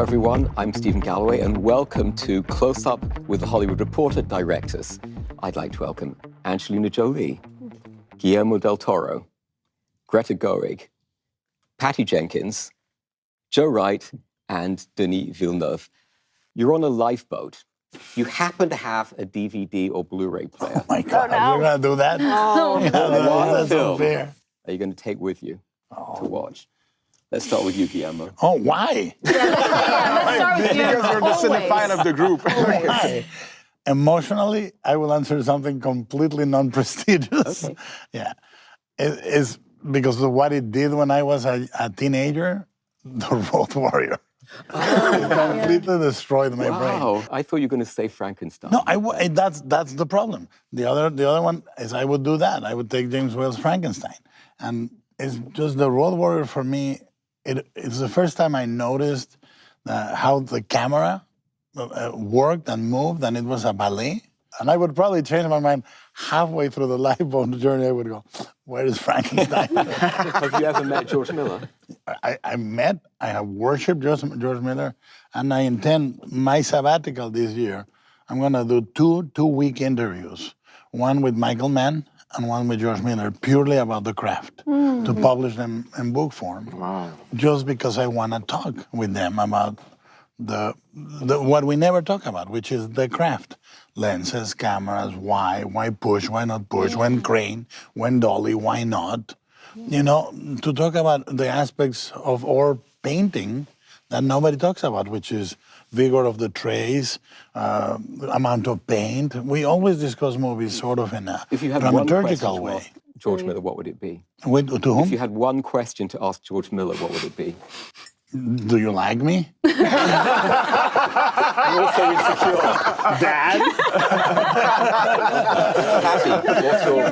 everyone. I'm Stephen Galloway, and welcome to Close Up with the Hollywood Reporter Directors. I'd like to welcome Angelina Jolie, Guillermo del Toro, Greta Gerwig, Patty Jenkins, Joe Wright, and Denis Villeneuve. You're on a lifeboat. You happen to have a DVD or Blu-ray player. Oh my God, you're gonna do that? Oh, Yeah, that's film unfair. are you going to take with you to watch? Let's start with you, Guillermo. Oh, why? let's start with you. Because you're the cinephile of the group. Why? Emotionally, I will answer something completely non-prestigious. Okay. Yeah, it's because of what it did when I was a teenager, The Road Warrior. It completely destroyed my brain. Wow, I thought you were going to say Frankenstein. No, that's the problem. The other one is I would do that. I would take James Whale's Frankenstein. And it's just The Road Warrior for me, it's the first time I noticed how the camera worked and moved, and it was a ballet. And I would probably change my mind halfway through the lifeboat journey. I would go, where is Frankenstein? Have you ever met George Miller? I have worshipped George Miller, and I intend my sabbatical this year. I'm going to do two-week interviews, one with Michael Mann and one with George Miller, purely about the craft, to publish them in book form. Wow. Just because I want to talk with them about the what we never talk about, which is the craft. Lenses, cameras, why push, why not push, when crane, when dolly, why not? You know, to talk about the aspects of our painting that nobody talks about, which is vigor of the trace, amount of paint. We always discuss movies sort of in a If you had one dramaturgical question to way. ask George Miller, what would it be? To whom? If you had one question to ask George Miller, what would it be? Do you like me? You're also insecure. Dad? Patty,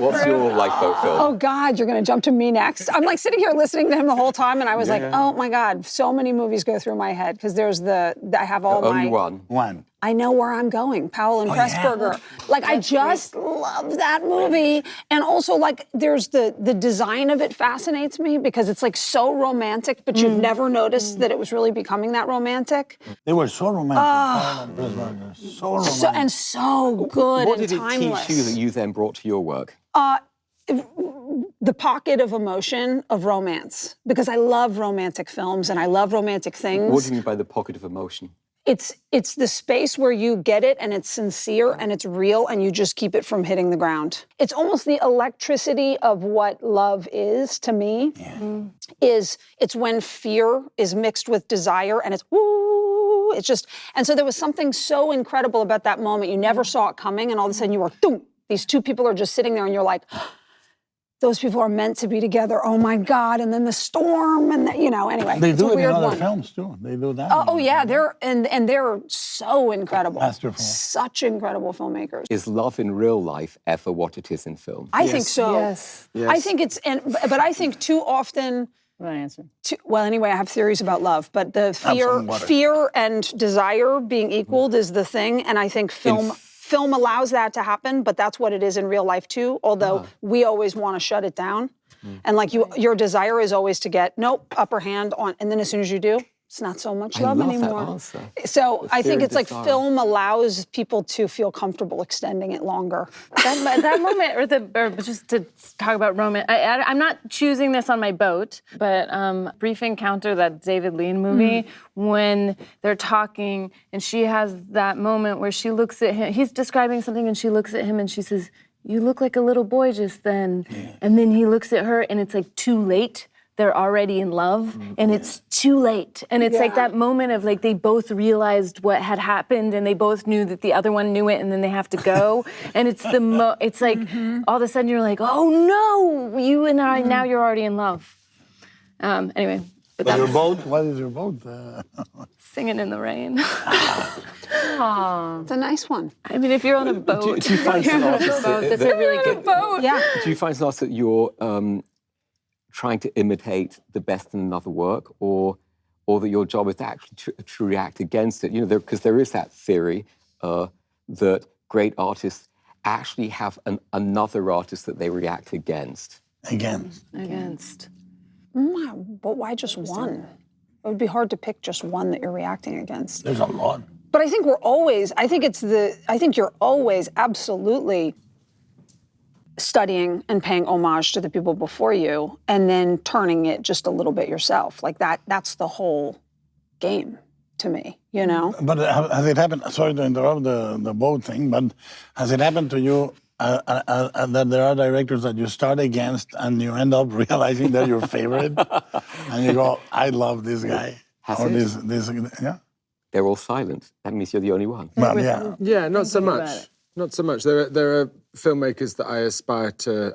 what's your lifeboat film? Oh God, you're gonna jump to me next. I'm like sitting here listening to him the whole time, and I was like, oh my God, so many movies go through my head because I have all Only my. one. One. I know where I'm going, Powell and Pressburger. Like I just love that movie, and also like there's the design of it fascinates me because it's like so romantic, but you've never noticed that it was really becoming that romantic. They were so romantic. Paul and Pressburger. So romantic. So good What and did it timeless. teach you that you then brought to your work? The pocket of emotion of romance, because I love romantic films and I love romantic things. What do you mean by the pocket of emotion? It's the space where you get it and it's sincere and it's real and you just keep it from hitting the ground. It's almost the electricity of what love is to me. Yeah. It's when fear is mixed with desire and it's woo. It's just, and so there was something so incredible about that moment. You never saw it coming, and all of a sudden you were, boom, these two people are just sitting there and you're like, those people are meant to be together. Oh my God! And then the storm, and anyway. They it's do a it in weird other one. films too. They do that. Oh yeah, they're so incredible. Masterful. Such incredible filmmakers. Is love in real life ever what it is in film? I think so. Yes. I think it's, but I think too often. Good answer. Well, anyway, I have theories about love, but the fear and desire being equaled is the thing, and I think film allows that to happen, but that's what it is in real life too. Although we always want to shut it down, and like your desire is always to get upper hand on, and then as soon as you do, it's not so much love anymore. That answer. So I think it's like desire. film allows people to feel comfortable extending it longer. That moment, or just to talk about romance, I'm not choosing this on my boat, but Brief Encounter, that David Lean movie, when they're talking and she has that moment where she looks at him, he's describing something and she looks at him and she says, "You look like a little boy just then." Yeah. And then he looks at her and it's like too late. They're already in love, and it's too late. And it's like that moment of like they both realized what had happened, and they both knew that the other one knew it, and then they have to go. And it's it's like all of a sudden you're like, oh no, you and I now you're already in love. Anyway, but your boat? What is your boat? Singing in the rain. It's a nice one. I mean, if you're on a boat, do you find that's a really good boat. Yeah. Do you find that you're trying to imitate the best in another work, or that your job is to actually to react against it? Because there is that theory that great artists actually have another artist that they react against. Against. Against. But why just one? It would be hard to pick just one that you're reacting against. There's a lot. But I think I think you're always absolutely studying and paying homage to the people before you and then turning it just a little bit yourself. Like that's the whole game to me, you know? But has it happened, sorry to interrupt the boat thing, but has it happened to you that there are directors that you start against and you end up realizing they're your favorite? And you go, I love this guy. Has or it? this, yeah? They're all silent. That means you're the only one. Well, yeah. Yeah, not so about much. it. Not so much. There are filmmakers that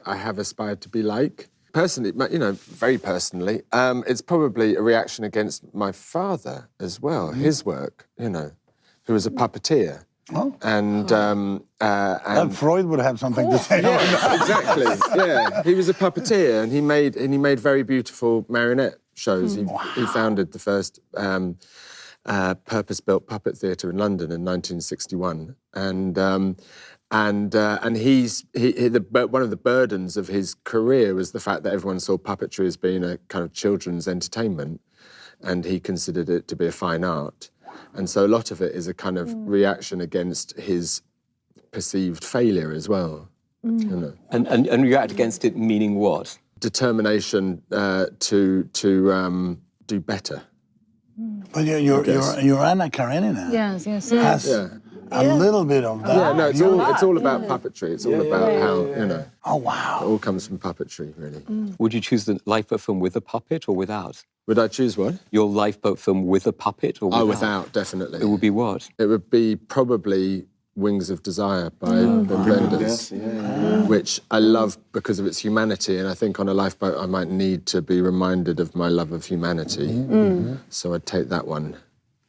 I have aspired to be like. Personally, you know, very personally, it's probably a reaction against my father as well, his work, you know, who was a puppeteer. Oh. And Freud would have something to say about that. exactly, yeah. He was a puppeteer, and he made very beautiful marionette shows. He founded the first purpose-built puppet theatre in London in 1961, and one of the burdens of his career was the fact that everyone saw puppetry as being a kind of children's entertainment, and he considered it to be a fine art. And so a lot of it is a kind of reaction against his perceived failure as well. You know? And react against it meaning what? Determination to do better. But your Anna Karenina Yes. has a little bit of that. Yeah, no, it's all about puppetry. It's all about how, you know, Oh, wow. it all comes from puppetry, really. Would you choose the lifeboat film with a puppet or without? Would I choose what? Your lifeboat film with a puppet or without? Oh, without, definitely. It would be what? It would be probably Wings of Desire by Wim Wenders, which I love because of its humanity, and I think on a lifeboat I might need to be reminded of my love of humanity. So I'd take that one.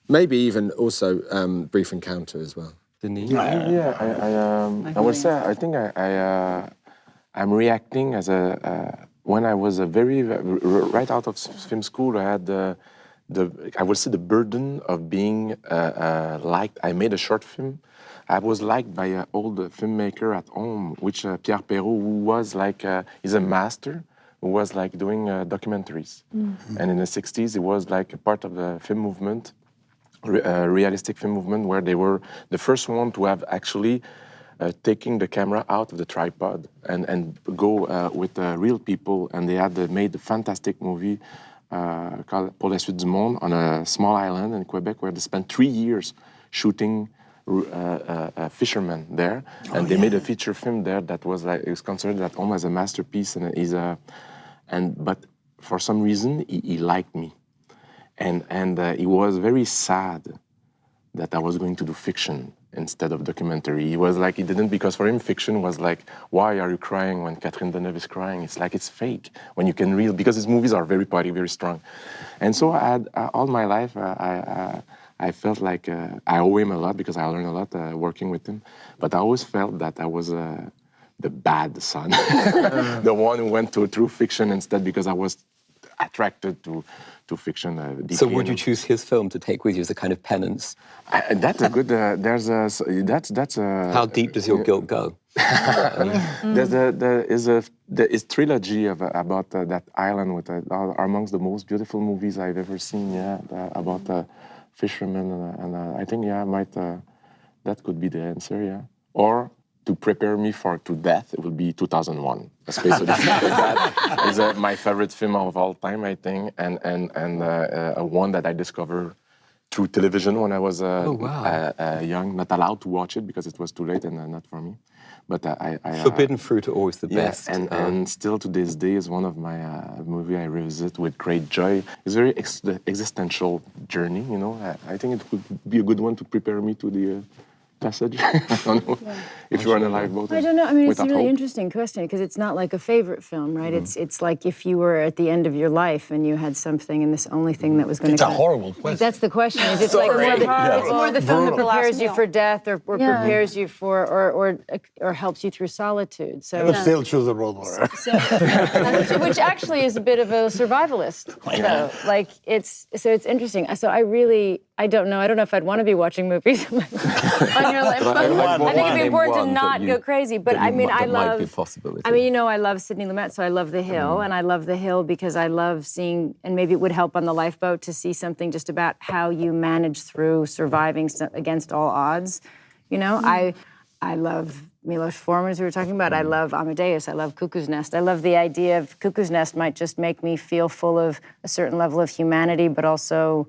Maybe even also Brief Encounter as well. Denis? Yeah, I would say I think I'm reacting as when I was right out of film school. I had I would say the burden of being liked. I made a short film. I was liked by an old filmmaker at home, which Pierre Perrault, who was like he's a master, who was like doing documentaries, and in the '60s, it was like a part of the film movement. Realistic film movement, where they were the first one to have actually taking the camera out of the tripod and go with real people, and they had made a fantastic movie called Pour la suite du monde on a small island in Quebec, where they spent 3 years shooting fishermen there, and they made a feature film there that was like, it was considered at home as a masterpiece, and but for some reason he liked me. And he was very sad that I was going to do fiction instead of documentary. He was like, he didn't, because for him, fiction was like, why are you crying when Catherine Deneuve is crying? It's like, it's fake when you can real, because his movies are very potty, very strong. And so I had, all my life, I felt like I owe him a lot because I learned a lot working with him. But I always felt that I was the bad son, the one who went through fiction instead, because I was attracted to fiction deeply. So would you choose his film to take with you as a kind of penance? That's a good. That's a. How deep does your guilt go? There is trilogy about that island with are amongst the most beautiful movies I've ever seen. Yeah, about fishermen, and I think that could be the answer. Yeah, or to prepare me to death, it would be 2001, A Space Odyssey. That is my favorite film of all time, I think, and one that I discovered through television when I was young, not allowed to watch it because it was too late and not for me. But Forbidden fruit are always the best. And still to this day is one of my movie I revisit with great joy. It's a very existential journey, you know. I think it would be a good one to prepare me to the passage. I don't know if you're on a lifeboat. I don't know. I mean, it's a really interesting question because it's not like a favorite film, right? It's like if you were at the end of your life and you had something and this only thing that was going to. It's a horrible question. That's the question. Is it's like it's more the film that prepares you for death or prepares you for or helps you through solitude. So. But still choose the road warrior. Which actually is a bit of a survivalist. Like it's interesting. So I really. I don't know. I don't know if I'd want to be watching movies on your lifeboat. I think it'd be important to not go crazy. But I mean, I love. Might be a possibility. I mean, you know, I love Sidney Lumet, so I love The Hill, and I love The Hill because I love seeing, and maybe it would help on the lifeboat to see something just about how you manage through surviving against all odds. You know, I love Milos Forman, as we were talking about. I love Amadeus. I love Cuckoo's Nest. I love the idea of Cuckoo's Nest might just make me feel full of a certain level of humanity, but also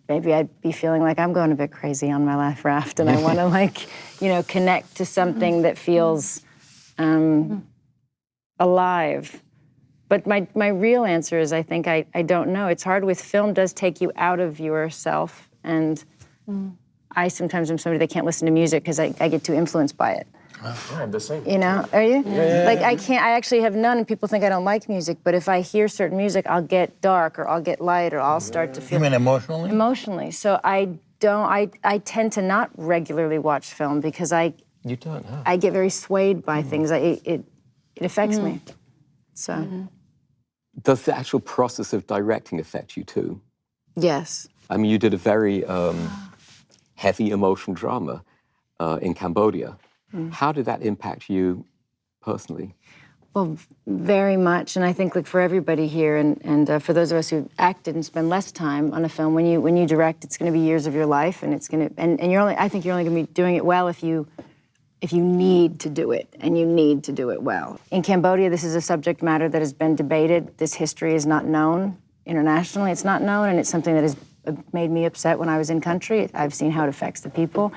maybe I'd be feeling like I'm going a bit crazy on my life raft, and I want to, like, you know, connect to something that feels alive. But my real answer is I think I don't know. It's hard with film. Does take you out of yourself, and I sometimes am somebody that can't listen to music because I get too influenced by it. Yeah, the same. You know, are you? Like, I can't, I actually have none, and people think I don't like music, but if I hear certain music, I'll get dark, or I'll get light, or I'll start to feel... You mean emotionally? Emotionally. So I tend to not regularly watch film because You don't, huh? I get very swayed by things. It affects me. So... Does the actual process of directing affect you too? Yes. I mean, you did a very heavy emotion drama in Cambodia. How did that impact you personally? Well, very much, and I think, like, for everybody here, and for those of us who acted and spend less time on a film, when you direct, it's going to be years of your life, and it's going to, and I think you're only going to be doing it well if you need to do it, and you need to do it well. In Cambodia, this is a subject matter that has been debated. This history is not known internationally. It's not known, and it's something that has made me upset when I was in country. I've seen how it affects the people.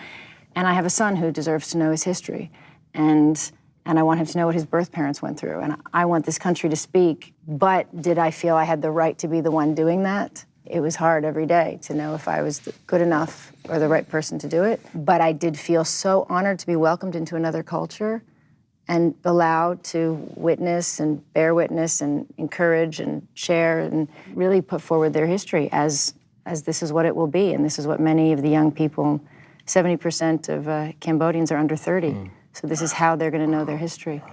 And I have a son who deserves to know his history. And I want him to know what his birth parents went through. And I want this country to speak. But did I feel I had the right to be the one doing that? It was hard every day to know if I was good enough or the right person to do it. But I did feel so honored to be welcomed into another culture and allowed to witness and bear witness and encourage and share and really put forward their history as this is what it will be. And this is what many of the young people, 70% of Cambodians are under 30. So this is how they're going to know their history.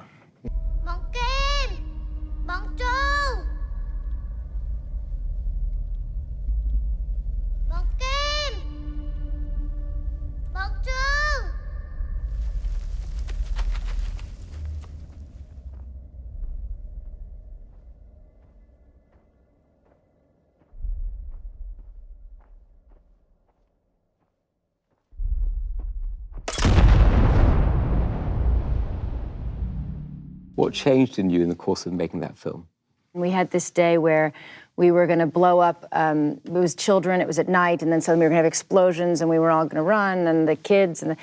What changed in you in the course of making that film? We had this day where we were going to blow up, it was children, it was at night, and then suddenly we were going to have explosions, and we were all going to run, and the kids, and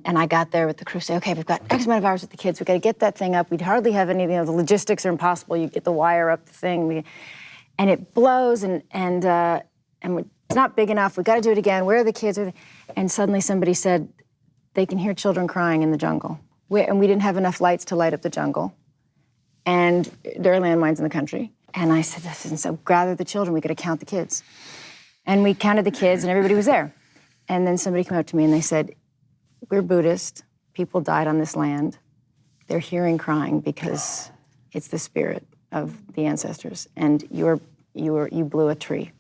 I got there with the crew, say, okay, we've got X amount of hours with the kids, we've got to get that thing up, we'd hardly have any, the logistics are impossible, you get the wire up the thing, and it blows, and it's not big enough, we've got to do it again, where are the kids? And suddenly somebody said, they can hear children crying in the jungle. And we didn't have enough lights to light up the jungle. And there are landmines in the country. And I said, this isn't so, gather the children, we got to count the kids. And we counted the kids, and everybody was there. And then somebody came up to me and they said, we're Buddhist, people died on this land. They're hearing crying because it's the spirit of the ancestors. And you blew a tree.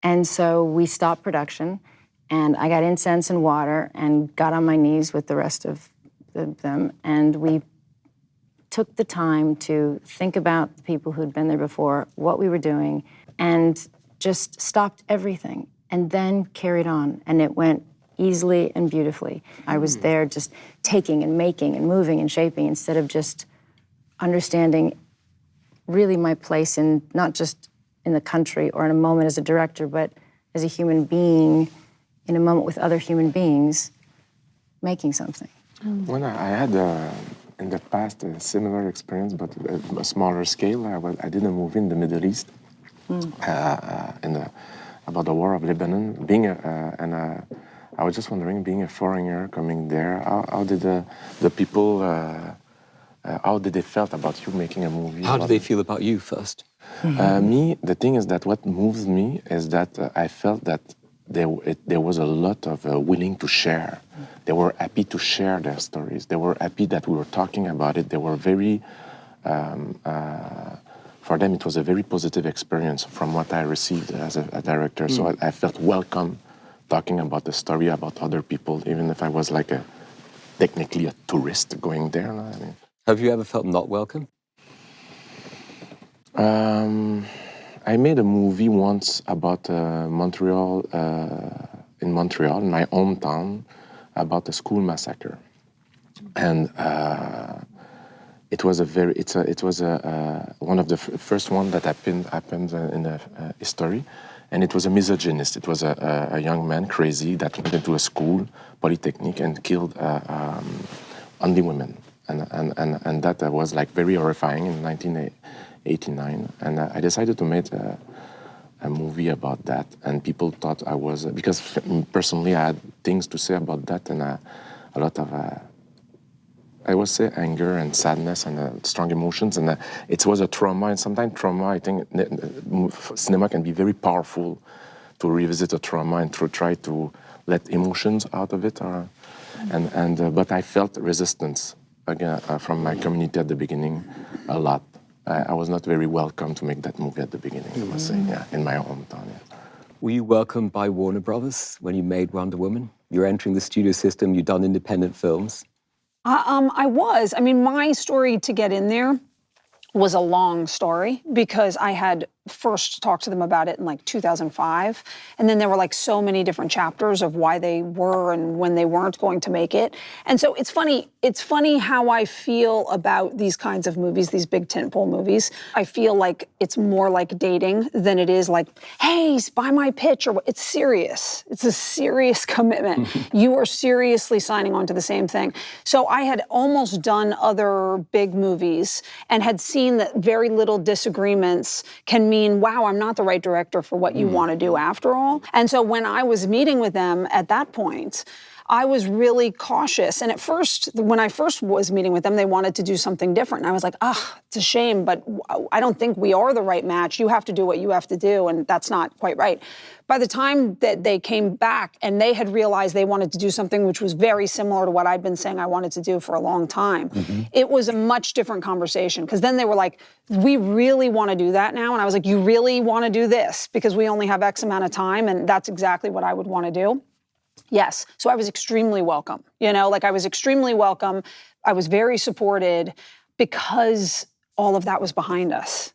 And so we stopped production, and I got incense and water and got on my knees with the rest of them, and we took the time to think about the people who'd been there before, what we were doing, and just stopped everything, and then carried on, and it went easily and beautifully. I was there just taking and making and moving and shaping instead of just understanding really my place in, not just in the country or in a moment as a director, but as a human being in a moment with other human beings making something. When I had in the past a similar experience, but a smaller scale. I did a movie in the Middle East about the war of Lebanon. I was just wondering, being a foreigner coming there, how did the people, how did they felt about you making a movie? How did they feel about you first? Me, the thing is that what moves me is that I felt that there was a lot of willing to share. They were happy to share their stories. They were happy that we were talking about it. They were very for them it was a very positive experience from what I received as a director. So I felt welcome talking about the story, about other people, even if I was like technically a tourist going there. I mean, Have you ever felt not welcome? I made a movie once about Montreal, in my hometown, about a school massacre, and it was one of the first one that happened in the history, and it was a misogynist. It was a young man, crazy, that went into a school, polytechnic, and killed only women, and that was like very horrifying in 1989, and I decided to make a movie about that, and people thought I was, because personally I had things to say about that, and a lot of, I would say, anger and sadness and strong emotions, and it was a trauma, and sometimes trauma, I think cinema can be very powerful to revisit a trauma and to try to let emotions out of it, but I felt resistance again from my community at the beginning a lot. I was not very welcome to make that movie at the beginning, I must say, in my hometown. Yeah. Were you welcomed by Warner Brothers when you made Wonder Woman? You're entering the studio system, you've done independent films. I was. I mean, my story to get in there was a long story because I had first talked to them about it in like 2005. And then there were like so many different chapters of why they were and when they weren't going to make it. And so it's funny how I feel about these kinds of movies, these big tentpole movies. I feel like it's more like dating than it is like, hey, buy my pitch, or it's serious. It's a serious commitment. You are seriously signing on to the same thing. So I had almost done other big movies and had seen that very little disagreements can mean, wow, I'm not the right director for what you want to do after all. And so when I was meeting with them at that point, I was really cautious. And at first, when I first was meeting with them, they wanted to do something different. And I was like, it's a shame, but I don't think we are the right match. You have to do what you have to do, and that's not quite right. By the time that they came back and they had realized they wanted to do something which was very similar to what I'd been saying I wanted to do for a long time, it was a much different conversation. Because then they were like, we really want to do that now. And I was like, you really want to do this? Because we only have X amount of time, and that's exactly what I would want to do. Yes. So I was extremely welcome. I was extremely welcome. I was very supported because all of that was behind us.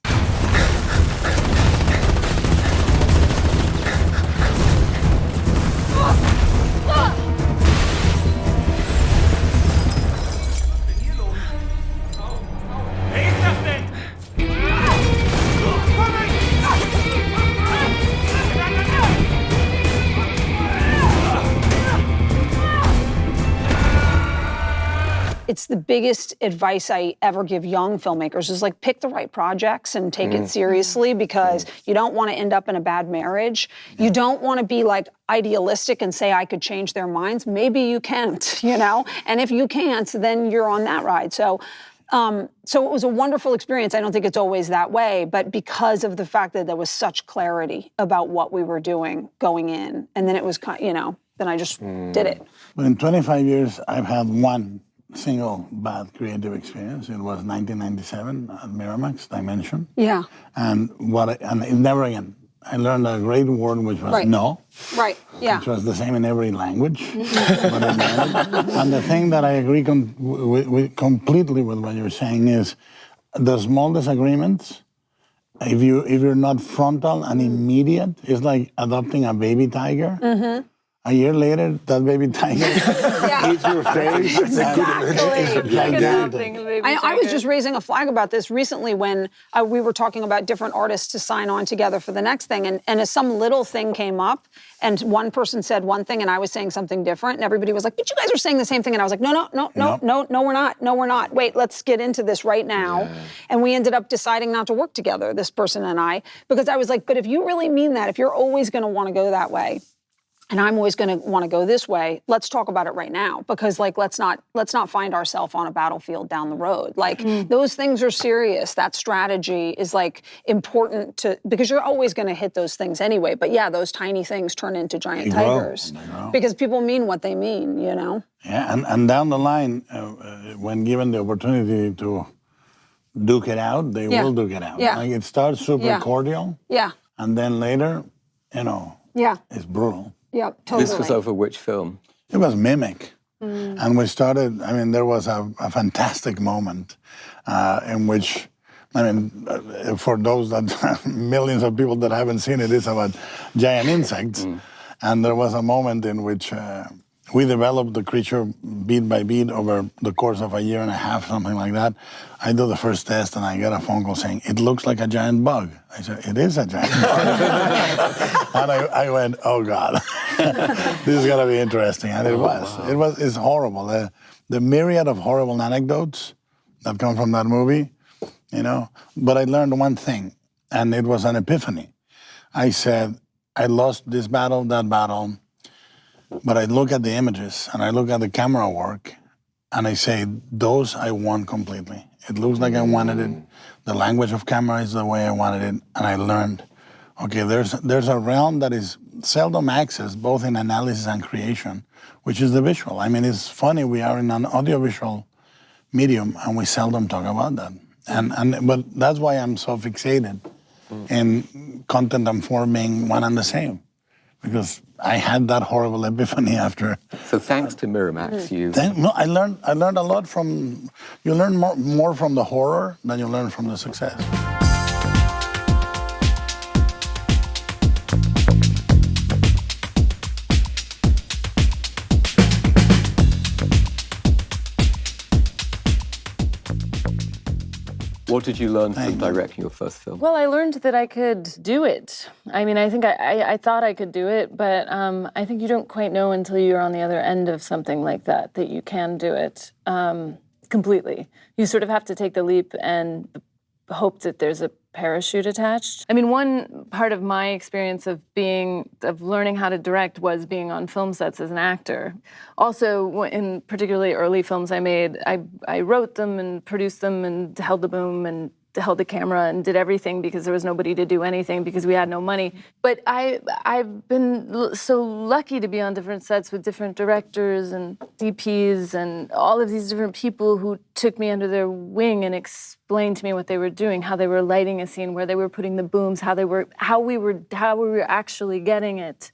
It's the biggest advice I ever give young filmmakers is like pick the right projects and take it seriously, because you don't want to end up in a bad marriage. You don't want to be like idealistic and say I could change their minds. Maybe you can't, and if you can't, then you're on that ride. So it was a wonderful experience. I don't think it's always that way, but because of the fact that there was such clarity about what we were doing going in, and then it was, then I just did it. But in 25 years, I've had one single bad creative experience. It was 1997 at Miramax Dimension. Yeah. And never again. I learned a great word, which was no. Right. Yeah. Which was the same in every language. And the thing that I agree completely with what you're saying is the small disagreements. If you're not frontal and immediate, it's like adopting a baby tiger. A year later, that baby tiger eats your face. It's gigantic. I was just raising a flag about this recently when we were talking about different artists to sign on together for the next thing. And as some little thing came up and one person said one thing and I was saying something different, and everybody was like, but you guys are saying the same thing. And I was like, no, we're not. No, we're not. Wait, let's get into this right now. Yeah. And we ended up deciding not to work together, this person and I, because I was like, but if you really mean that, if you're always going to want to go that way, and I'm always going to want to go this way, let's talk about it right now, because let's not find ourselves on a battlefield down the road. Those things are serious. That strategy is important because you're always going to hit those things anyway. But yeah, those tiny things turn into giant tigers because people mean what they mean, Yeah, and down the line, when given the opportunity to duke it out, they will duke it out. Yeah. Like it starts super cordial, Yeah. and then later, it's brutal. Yeah, totally. This was over which film? It was Mimic. And we started, there was a fantastic moment in which, for those that, millions of people that haven't seen it, it's about giant insects. And there was a moment in which we developed the creature beat by beat over the course of a year and a half, something like that. I do the first test and I get a phone call saying, it looks like a giant bug. I said, it is a giant bug. And I went, oh God, this is gonna be interesting. And it was. Wow. It's horrible. The myriad of horrible anecdotes that come from that movie, But I learned one thing, and it was an epiphany. I said, I lost this battle, that battle, but I look at the images and I look at the camera work and I say, those I won completely. It looks like I wanted it. The language of camera is the way I wanted it. And I learned, okay, there's a realm that is seldom accessed, both in analysis and creation, which is the visual. It's funny, we are in an audiovisual medium and we seldom talk about that. But that's why I'm so fixated in content and forming one and the same. Because I had that horrible epiphany after. So thanks to Miramax, I learned a lot from. You learn more from the horror than you learn from the success. What did you learn from directing your first film? Well, I learned that I could do it. I think I thought I could do it, but I think you don't quite know until you're on the other end of something like that you can do it completely. You sort of have to take the leap and hope that there's a parachute attached. One part of my experience of learning how to direct was being on film sets as an actor. Also, in particularly early films I made, I wrote them and produced them and held the boom and held the camera and did everything because there was nobody to do anything because we had no money. But I've been so lucky to be on different sets with different directors and DPs and all of these different people who took me under their wing and explained to me what they were doing, how they were lighting a scene, where they were putting the booms, how we were actually getting it.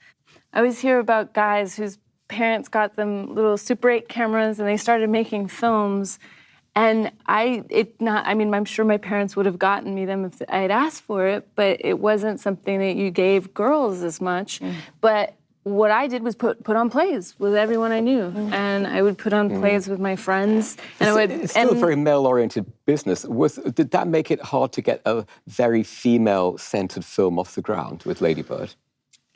I always hear about guys whose parents got them little Super 8 cameras and they started making films. And I'm sure my parents would have gotten me them if I had asked for it, but it wasn't something that you gave girls as much. But what I did was put on plays with everyone I knew, and I would put on plays with my friends. And it's still a very male-oriented business. Did that make it hard to get a very female-centered film off the ground with Lady Bird?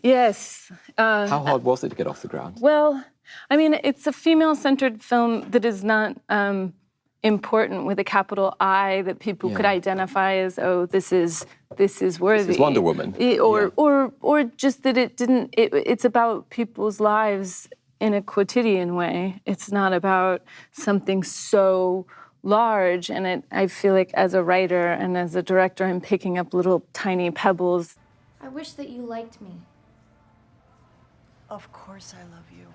Yes. How hard was it to get off the ground? Well, it's a female-centered film that is not important with a capital I that people could identify as, this is worthy. This is Wonder Woman. Or just that it's about people's lives in a quotidian way. It's not about something so large. And I feel like as a writer and as a director, I'm picking up little tiny pebbles. I wish that you liked me. Of course I love you.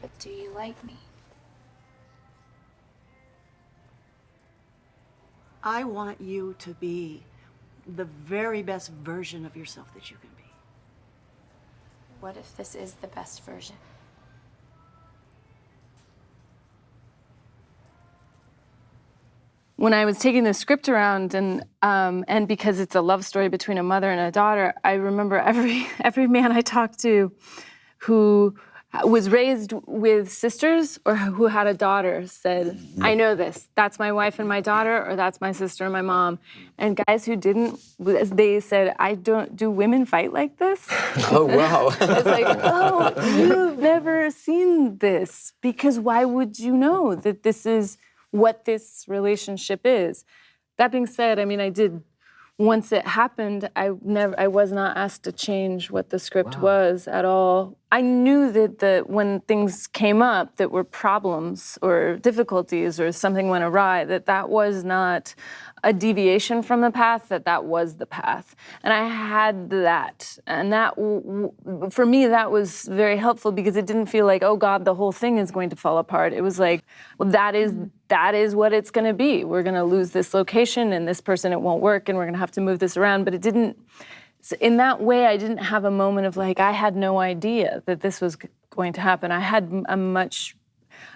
But do you like me? I want you to be the very best version of yourself that you can be. What if this is the best version? When I was taking the script around, and because it's a love story between a mother and a daughter, I remember every man I talked to who was raised with sisters or who had a daughter said, I know this. That's my wife and my daughter, or that's my sister and my mom. And guys who didn't, they said, do women fight like this? Oh, wow. It's like, oh, you've never seen this, because why would you know that this is what this relationship is? That being said, I did. Once it happened, I was not asked to change what the script was at all. I knew that when things came up that were problems or difficulties or something went awry, that was not a deviation from the path, that was the path. And I had that. And that, for me, that was very helpful because it didn't feel like, oh God, the whole thing is going to fall apart. It was like, well, that is that is what it's going to be. We're going to lose this location and this person, it won't work, and we're going to have to move this around. But it didn't, in that way, I didn't have a moment of like, I had no idea that this was going to happen. I had a much,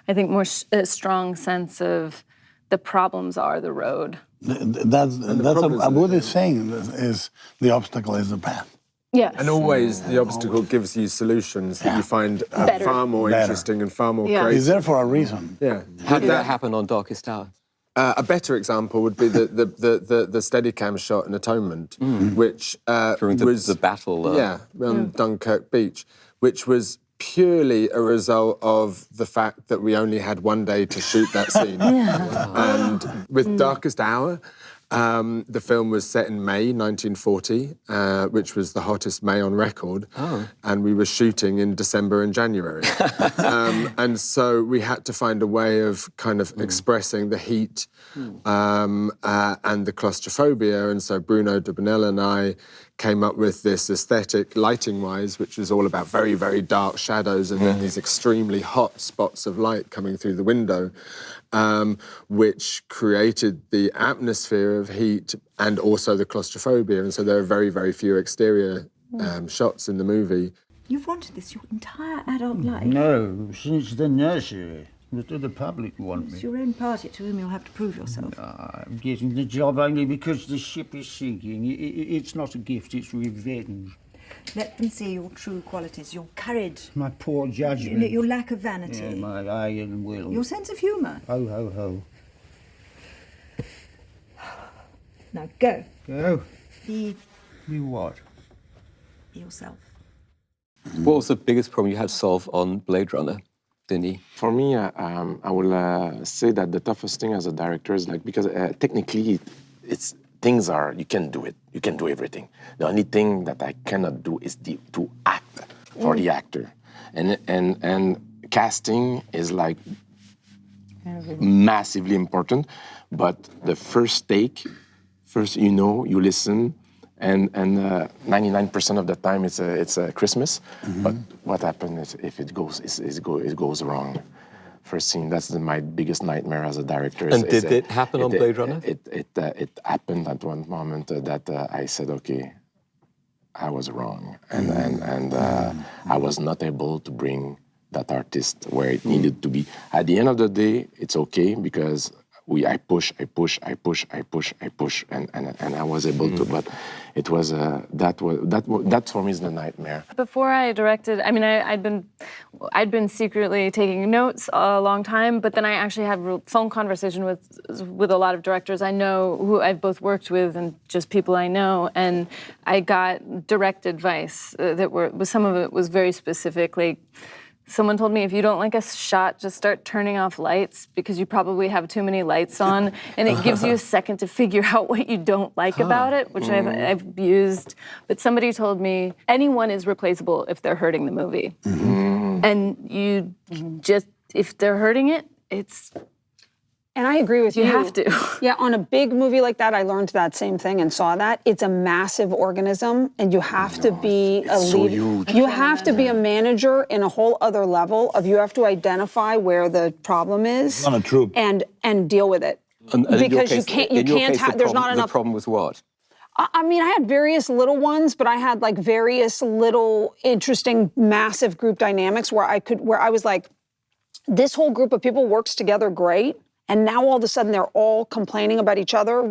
I think, more strong sense of the problems are the road. That's what Wood is saying, is the obstacle is the path. Yes. And always the obstacle gives you solutions that you find far more interesting and far more creative. It's there for a reason. Yeah. How did that happen on Darkest Hour? A better example would be the Steadicam shot in Atonement, which During was the battle. on Dunkirk Beach, which was purely a result of the fact that we only had one day to shoot that scene. And with Darkest Hour, the film was set in May 1940, which was the hottest May on record, and we were shooting in December and January. And so we had to find a way of kind of expressing the heat and the claustrophobia, and so Bruno de Bonell and I came up with this aesthetic, lighting-wise, which was all about very, very dark shadows and then these extremely hot spots of light coming through the window, which created the atmosphere of heat and also the claustrophobia. And so there are very, very few exterior shots in the movie. You've wanted this your entire adult life. No, since the nursery. What do the public want me? It's your own party to whom you'll have to prove yourself. I'm getting the job only because the ship is sinking. It's not a gift, it's revenge. Let them see your true qualities, your courage. My poor judgment. Your lack of vanity. Yeah, my iron will. Your sense of humour. Ho, ho, ho. Now go. Go? Be what? yourself. What was the biggest problem you had to solve on Blade Runner, Denis? For me, I will say that the toughest thing as a director is like, because technically it's things are, you can do it, you can do everything. The only thing that I cannot do is to act for the actor. And casting is like massively important, but the first take, you listen, and 99% of the time it's a Christmas. Mm-hmm. But what happens if it goes wrong? First scene, that's my biggest nightmare as a director. And did it happen on Blade Runner? It happened at one moment that I said, okay, I was wrong, and I was not able to bring that artist where it needed to be. At the end of the day, it's okay because I push, and I was able to. But it was that for me is the nightmare. Before I directed, I mean, I'd been secretly taking notes a long time, but then I actually had a phone conversation with a lot of directors I know who I've both worked with and just people I know, and I got direct advice some of it was very specific, like. Someone told me, if you don't like a shot, just start turning off lights because you probably have too many lights on, and it gives you a second to figure out what you don't like about it, which I've used. But somebody told me, anyone is replaceable if they're hurting the movie. Mm-hmm. And you just, if they're hurting it, it's... And I agree with you. You have to. Yeah, on a big movie like that, I learned that same thing and saw that. It's a massive organism, and you have to be a leader. So huge. You have to be a manager in a whole other level of you have to identify where the problem is on a troop. and deal with it. Because you can't have, there's not enough. The problem was what? I mean, I had various little ones, but I had like various little interesting, massive group dynamics where I was like, this whole group of people works together great. And now all of a sudden they're all complaining about each other.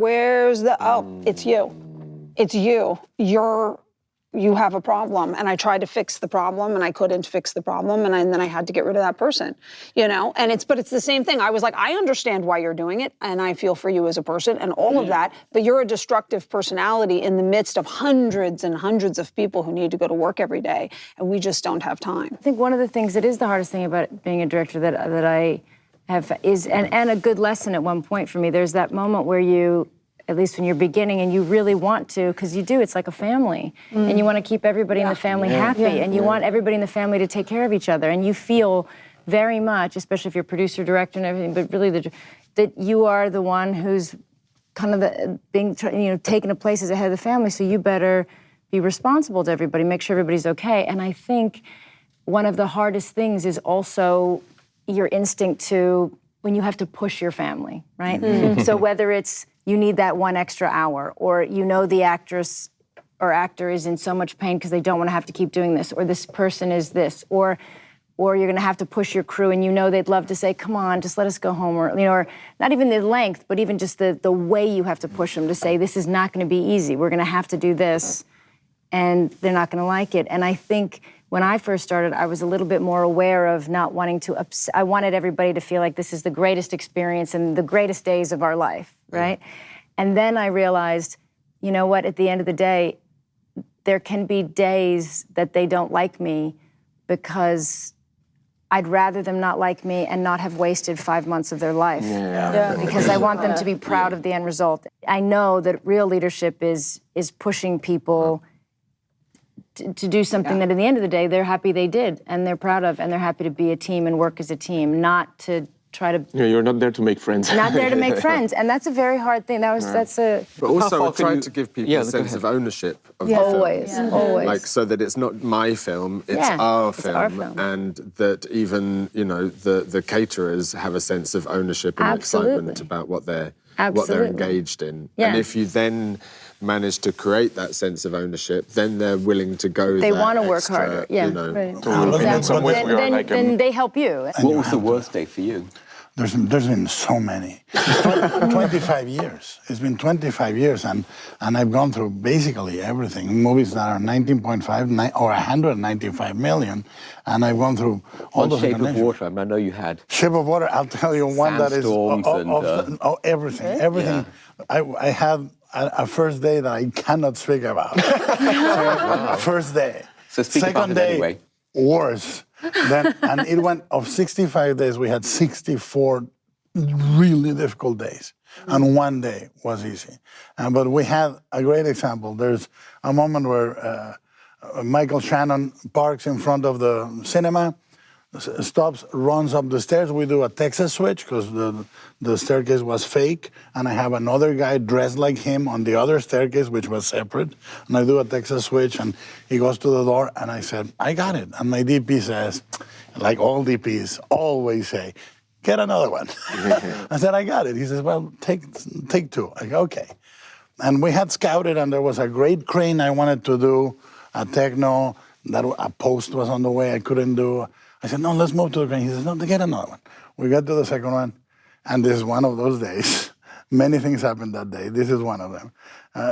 It's you. It's you. You have a problem. And I tried to fix the problem and I couldn't fix the problem. And then I had to get rid of that person, you know? But it's the same thing. I was like, I understand why you're doing it and I feel for you as a person and all of that, but you're a destructive personality in the midst of hundreds and hundreds of people who need to go to work every day. And we just don't have time. I think one of the things that is the hardest thing about being a director that I have is, and a good lesson at one point for me, there's that moment where you, at least when you're beginning and you really want to, because you do, it's like a family, and you want to keep everybody in the family happy, and you want everybody in the family to take care of each other, and you feel very much, especially if you're producer, director, and everything, but really that you are the one who's kind of taking a place as a head of the family, so you better be responsible to everybody, make sure everybody's okay. And I think one of the hardest things is also your instinct to when you have to push your family, right? So whether it's you need that one extra hour, or you know the actress or actor is in so much pain because they don't want to have to keep doing this, or this person is this, or you're going to have to push your crew and you know they'd love to say, come on, just let us go home, or, you know, or not even the length, but even just the way you have to push them to say, this is not going to be easy. We're going to have to do this, and they're not going to like it. And I think when I first started, I was a little bit more aware of not wanting to I wanted everybody to feel like this is the greatest experience and the greatest days of our life, right? And then I realized, you know what, at the end of the day, there can be days that they don't like me because I'd rather them not like me and not have wasted 5 months of their life. Because I want them to be proud of the end result. I know that real leadership is pushing people to do something that at the end of the day, they're happy they did, and they're proud of, and they're happy to be a team and work as a team, not to try to... Yeah, you're not there to make friends. Not there to make friends, and that's a very hard thing. That's a... But also, I try to give people a sense of ownership of the film. Always. Like, so that it's not my film, it's our film. And that even, you know, the caterers have a sense of ownership and excitement about what they're engaged in. And if you then manage to create that sense of ownership, then they're willing to go They want to work extra, harder, you know. In some ways, we are like then they help you. What was the worst day for you? There's been so many. 25 years. It's been 25 years, and I've gone through basically everything. Movies that are 19.5 or 195 million, and I've gone through all those. Shape of Water, I know you had. Shape of Water, I'll tell you one that is everything. Everything. I had a first day that I cannot speak about. First day. So speak Second about it day, anyway. Worse. Then, and it went, of 65 days, we had 64 really difficult days. And one day was easy. But we had a great example. There's a moment where Michael Shannon parks in front of the cinema, stops, runs up the stairs. We do a Texas switch because the staircase was fake, and I have another guy dressed like him on the other staircase, which was separate, and I do a Texas switch, and he goes to the door, and I said, I got it. And my DP says, like all DPs always say, get another one. I said, I got it. He says, well, take two. I go, okay. And we had scouted, and there was a great crane I wanted to do, a techno, that a post was on the way I couldn't do. I said, no, let's move to the crane. He says, no, get another one. We got to the second one, and this is one of those days. Many things happened that day. This is one of them.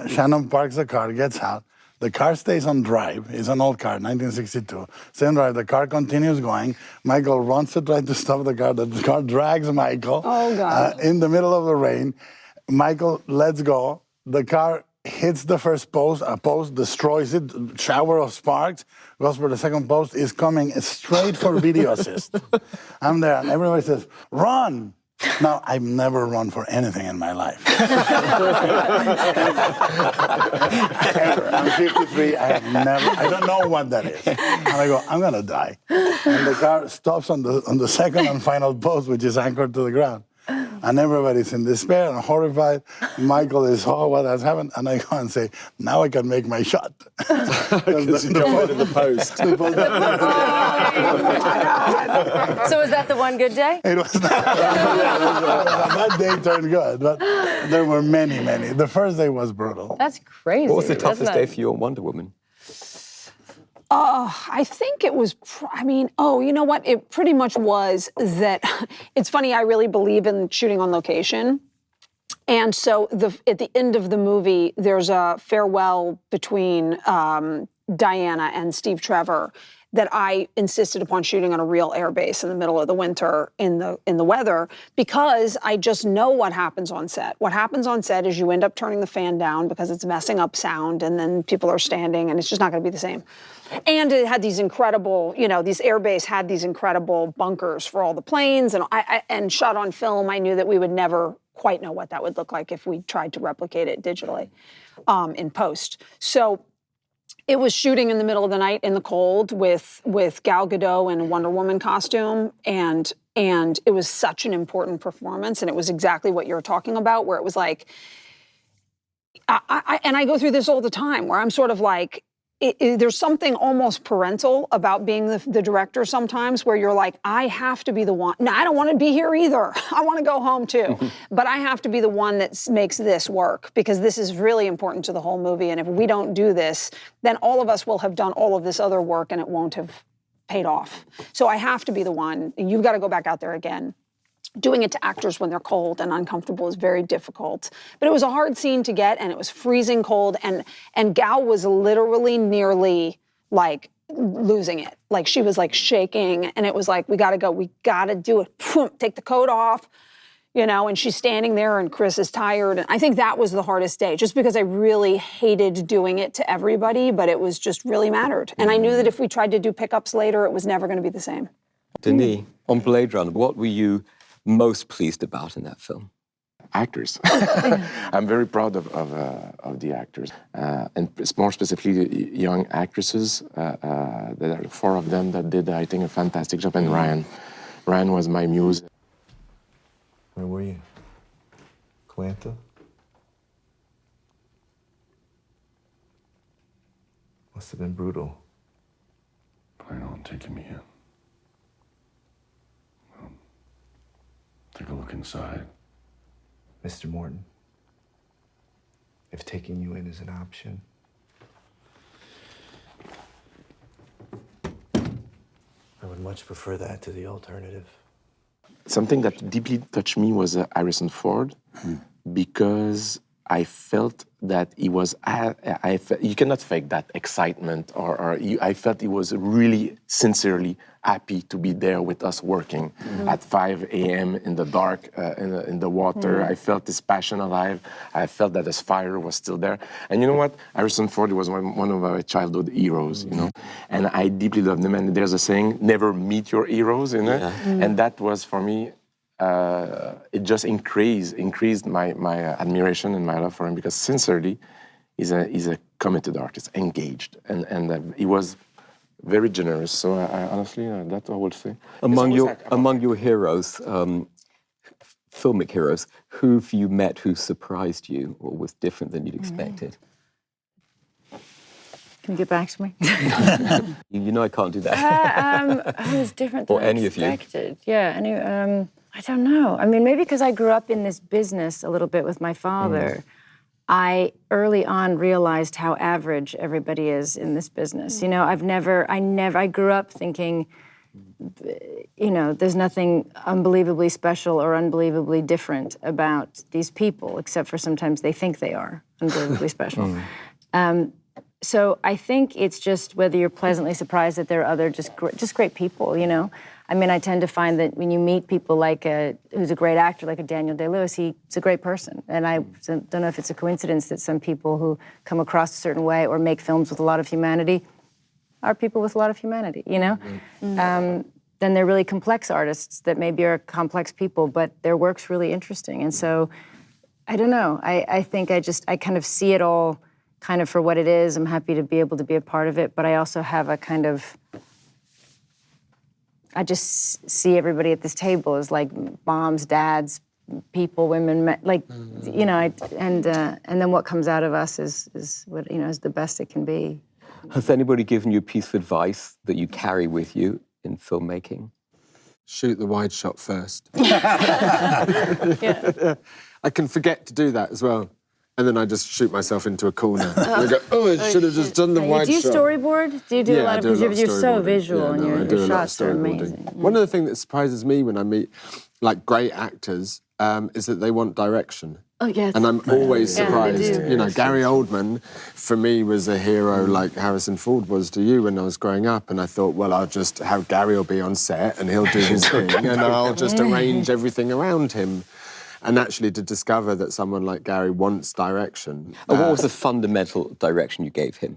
Shannon parks the car, gets out. The car stays on drive. It's an old car, 1962. Stays on drive. The car continues going. Michael runs to try to stop the car. The car drags Michael in the middle of the rain. Michael lets go. The car hits the first post, a post destroys it, shower of sparks, goes for the second post, is coming straight for video assist. I'm there, and everybody says, run! Now, I've never run for anything in my life. Ever. I'm 53, I don't know what that is. And I go, I'm gonna die. And the car stops on the second and final post, which is anchored to the ground. And everybody's in despair and horrified. Michael is, what has happened? And I go and say, now I can make my shot. Because you come out of the post. So was that the one good day? It was not. That day turned good, but there were many. The first day was brutal. That's crazy. What was the toughest day for you on Wonder Woman? I think it was, you know what? It pretty much was that, it's funny, I really believe in shooting on location. And so at the end of the movie, there's a farewell between Diana and Steve Trevor that I insisted upon shooting on a real air base in the middle of the winter in the weather, because I just know what happens on set. What happens on set is you end up turning the fan down because it's messing up sound, and then people are standing, and it's just not going to be the same. And it had these incredible, these air base had these incredible bunkers for all the planes, and shot on film, I knew that we would never quite know what that would look like if we tried to replicate it digitally in post. So it was shooting in the middle of the night in the cold with Gal Gadot in a Wonder Woman costume, and it was such an important performance, and it was exactly what you're talking about, where it was like, I go through this all the time, where I'm sort of like, there's something almost parental about being the director sometimes, where you're like, I have to be the one. No, I don't want to be here either. I want to go home too. But I have to be the one that makes this work, because this is really important to the whole movie. And if we don't do this, then all of us will have done all of this other work and it won't have paid off. So I have to be the one. You've got to go back out there again. Doing it to actors when they're cold and uncomfortable is very difficult. But it was a hard scene to get, and it was freezing cold, and Gal was literally nearly like losing it. Like she was like shaking, and it was like, we gotta go, we gotta do it. Take the coat off, you know, and she's standing there and Chris is tired. And I think that was the hardest day, just because I really hated doing it to everybody, but it was just really mattered. And I knew that if we tried to do pickups later, it was never gonna be the same. Denis, on Blade Runner, what were you most pleased about in that film? Actors. I'm very proud of the actors, and more specifically the young actresses. There are 4 of them that did, I think, a fantastic job. And Ryan was my muse. Where were you? Atlanta? Must have been brutal. Plan on taking me in. Take a look inside. Mr. Morton, if taking you in is an option, I would much prefer that to the alternative. Something that deeply touched me was Harrison Ford, because I felt that he was, you cannot fake that excitement, I felt he was really sincerely happy to be there with us working at 5 a.m. in the dark, in the water. I felt his passion alive. I felt that his fire was still there. And you know what? Harrison Ford was one of my childhood heroes, you know? And I deeply loved him. And there's a saying, never meet your heroes, you know? Yeah. And that was, for me, it just increased my admiration and my love for him, because sincerely, he's a committed artist, engaged, and he was very generous. So I honestly, that's all I would say. Among your heroes, filmic heroes, who've you met who surprised you or was different than you'd expected? Can you get back to me? You know I can't do that. Who was different than or any I expected? Yeah, I don't know. I mean, maybe because I grew up in this business a little bit with my father. I early on realized how average everybody is in this business. You know, I grew up thinking, you know, there's nothing unbelievably special or unbelievably different about these people, except for sometimes they think they are unbelievably special. So I think it's just whether you're pleasantly surprised that there are other just great people, you know? I mean, I tend to find that when you meet people like who's a great actor, like a Daniel Day-Lewis, he's a great person. And I don't know if it's a coincidence that some people who come across a certain way or make films with a lot of humanity are people with a lot of humanity, you know? Then they're really complex artists that maybe are complex people, but their work's really interesting. And so, I don't know, I think I kind of see it all kind of for what it is. I'm happy to be able to be a part of it, but I also have a kind of, I just see everybody at this table as like moms, dads, people, women, men, like, you know, and then what comes out of us is what, you know, is the best it can be. Has anybody given you a piece of advice that you carry with you in filmmaking? Shoot the wide shot first. Yeah. I can forget to do that as well. And then I just shoot myself into a corner. And I go, I should have just done the wide shot. Do you storyboard? Do you do a lot of, because you're so visual and your shots are amazing. One of the things that surprises me when I meet like great actors is that they want direction. Oh, yes. And I'm always surprised. Yeah, you know, Gary Oldman, for me, was a hero like Harrison Ford was to you when I was growing up. And I thought, well, I'll just have Gary will be on set and he'll do his thing and I'll just arrange everything around him. And actually to discover that someone like Gary wants direction. What was the fundamental direction you gave him?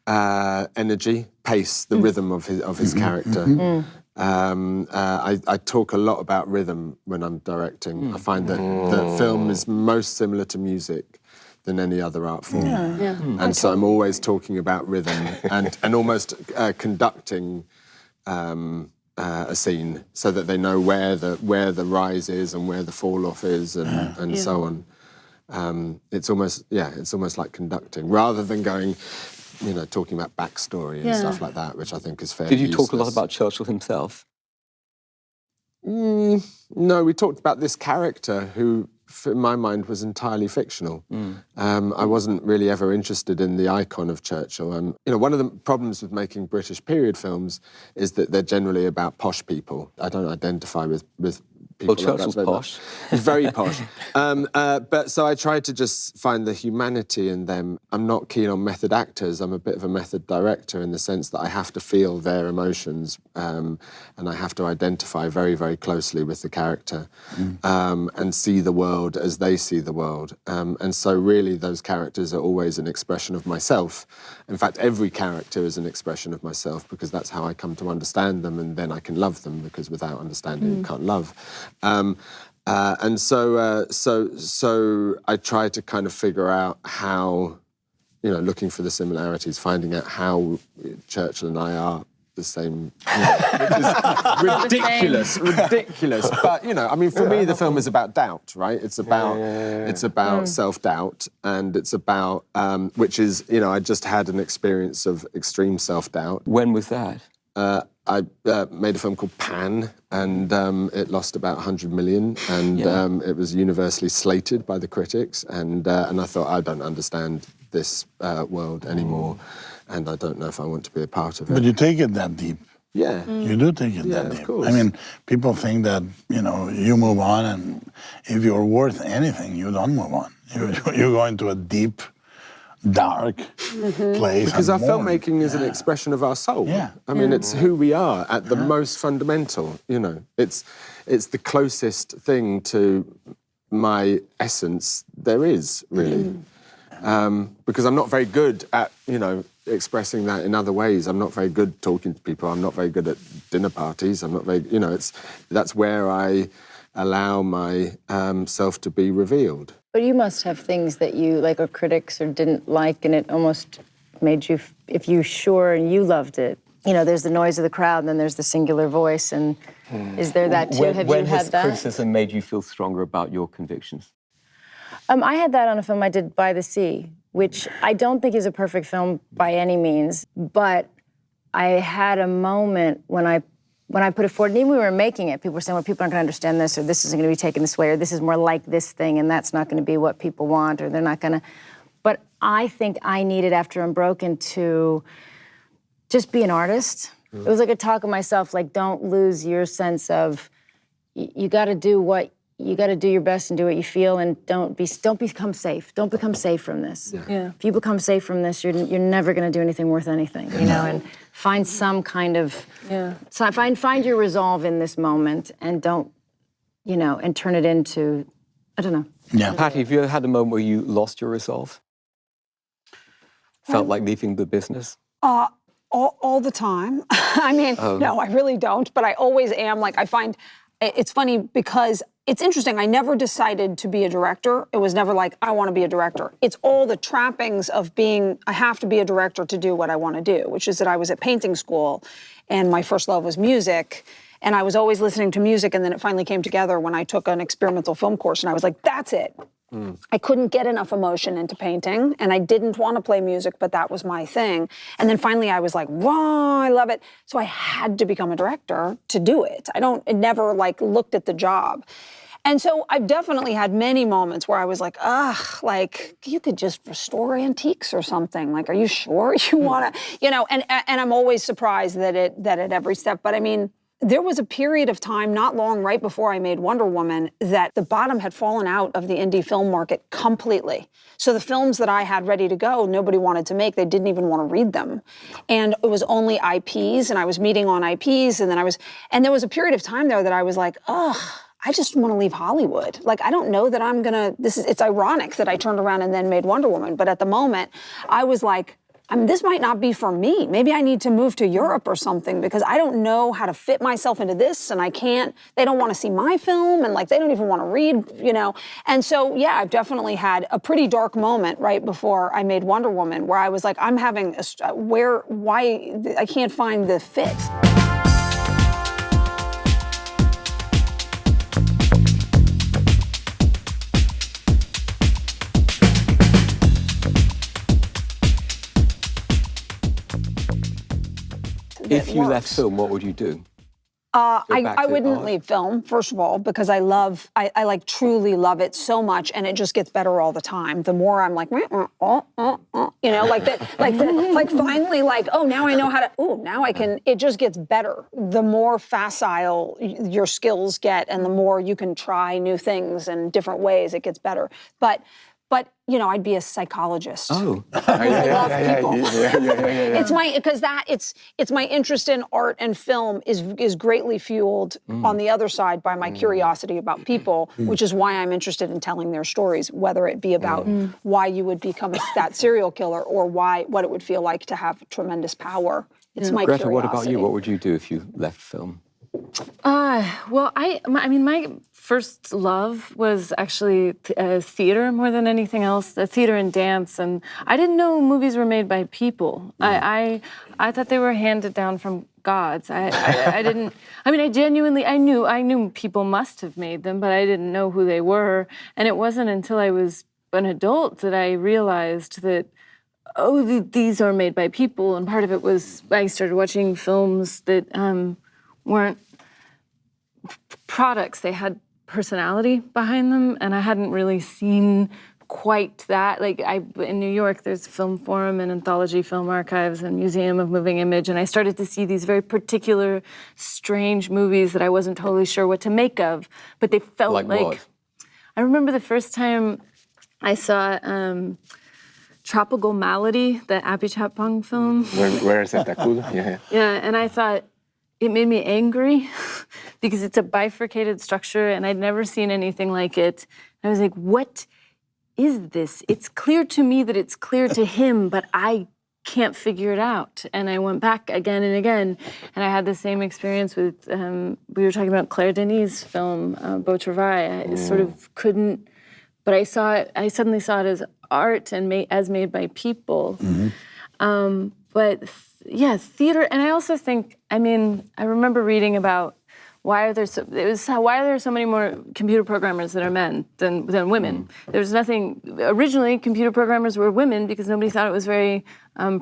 Energy, pace, the rhythm of his character. I talk a lot about rhythm when I'm directing. I find that film is most similar to music than any other art form. And so I'm always talking about rhythm and almost conducting a scene so that they know where the rise is and where the fall off is and so on. It's almost like conducting rather than going, talking about backstory and stuff like that, which I think is fairly Did you talk a lot useless. about Churchill himself? No, we talked about this character who, in my mind, was entirely fictional. I wasn't really ever interested in the icon of Churchill. One of the problems with making British period films is that they're generally about posh people. I don't identify with people Well, Churchill's like that very posh. much. He's very posh. But so I tried to just find the humanity in them. I'm not keen on method actors. I'm a bit of a method director in the sense that I have to feel their emotions and I have to identify very, very closely with the character and see the world as they see the world. And so really those characters are always an expression of myself. In fact, every character is an expression of myself because that's how I come to understand them, and then I can love them, because without understanding you can't love. And so I try to kind of figure out how, looking for the similarities, finding out how Churchill and I are the same, which is ridiculous. But for me, the film is about doubt, right? It's about self-doubt, and it's about which is, I just had an experience of extreme self-doubt. When was that? I made a film called Pan, and it lost about 100 million, and it was universally slated by the critics, and I thought, I don't understand this world anymore, and I don't know if I want to be a part of it. But you take it that deep. Yeah. You do take it that deep. Of course. I mean, people think that, you move on, and if you're worth anything, you don't move on. You go into a deep, dark place. Because our and mourn. filmmaking is an expression of our soul. Yeah. I mean, it's who we are at the most fundamental, It's the closest thing to my essence there is, really. Because I'm not very good at, expressing that in other ways. I'm not very good talking to people. I'm not very good at dinner parties. I'm not very, that's where I allow my self to be revealed. But you must have things that you like, or critics, or didn't like, and it almost made you, if you sure and you loved it. There's the noise of the crowd, and then there's the singular voice, and is there that too? Have you had that? When has criticism made you feel stronger about your convictions? I had that on a film I did, By the Sea, which I don't think is a perfect film by any means, but I had a moment when I put it forward, and even when we were making it, people were saying, well, people aren't going to understand this, or this isn't going to be taken this way, or this is more like this thing, and that's not going to be what people want, or they're not going to... But I think I needed, after Unbroken, to just be an artist. It was like a talk of myself, like, don't lose your sense of, you got to do your best and do what you feel, and don't become safe. Don't become safe from this. Yeah. If you become safe from this, you're never going to do anything worth anything, and find some kind of... So find your resolve in this moment, and don't, and turn it into, I don't know. Yeah. Patty, have you ever had a moment where you lost your resolve? Felt like leaving the business? All the time. I mean, no, I really don't, but I always am. Like, I find it's funny because it's interesting. I never decided to be a director. It was never like, I want to be a director. It's all the trappings of being, I have to be a director to do what I want to do, which is that I was at painting school, and my first love was music. And I was always listening to music, and then it finally came together when I took an experimental film course, and I was like, that's it. I couldn't get enough emotion into painting, and I didn't want to play music, but that was my thing. And then finally I was like, wow, I love it. So I had to become a director to do it. It never like looked at the job. And so I've definitely had many moments where I was like, like you could just restore antiques or something. Like, are you sure you want to, and I'm always surprised that at every step, but I mean, there was a period of time, not long, right before I made Wonder Woman, that the bottom had fallen out of the indie film market completely. So the films that I had ready to go, nobody wanted to make. They didn't even want to read them. And it was only IPs, and I was meeting on IPs, and there was a period of time there that I was like, I just want to leave Hollywood. Like, I don't know that I'm gonna, it's ironic that I turned around and then made Wonder Woman, but at the moment, I was like, this might not be for me. Maybe I need to move to Europe or something, because I don't know how to fit myself into this, and they don't want to see my film, and like, they don't even want to read, And so, yeah, I've definitely had a pretty dark moment right before I made Wonder Woman, where I was like, I'm having why I can't find the fit. that If you works. left film, what would you do? I to wouldn't art? leave film, first of all, because I like truly love it so much, and it just gets better all the time. The more I'm like, like that, like finally, like, oh, now I know how to, now I can, it just gets better. The more facile your skills get and the more you can try new things and different ways, it gets better. But I'd be a psychologist. Oh. I love people. Yeah. It's my interest in art and film is greatly fueled on the other side by my curiosity about people, which is why I'm interested in telling their stories, whether it be about why you would become that serial killer or what it would feel like to have tremendous power. It's my Greta, curiosity. what about you? What would you do if you left film? Well, my first love was actually theater more than anything else, theater and dance, and I didn't know movies were made by people. I thought they were handed down from gods. I didn't. I mean, I knew people must have made them, but I didn't know who they were. And it wasn't until I was an adult that I realized that, these are made by people. And part of it was I started watching films that weren't products. They had personality behind them, and I hadn't really seen quite that. Like in New York, there's Film Forum and Anthology Film Archives and Museum of Moving Image, and I started to see these very particular, strange movies that I wasn't totally sure what to make of, but they felt like what? I remember the first time I saw Tropical Malady, the Apichatpong film. Where is it? Yeah. Yeah, and I thought, it made me angry because it's a bifurcated structure and I'd never seen anything like it. And I was like, what is this? It's clear to me that it's clear to him, but I can't figure it out. And I went back again and again, and I had the same experience with, we were talking about Claire Denis' film, Beau Travail. I sort of couldn't, but I suddenly saw it as art and as made by people. But yeah, theater, and I also think, I remember reading about why are there so many more computer programmers that are men than women. There's nothing, originally computer programmers were women because nobody thought it was very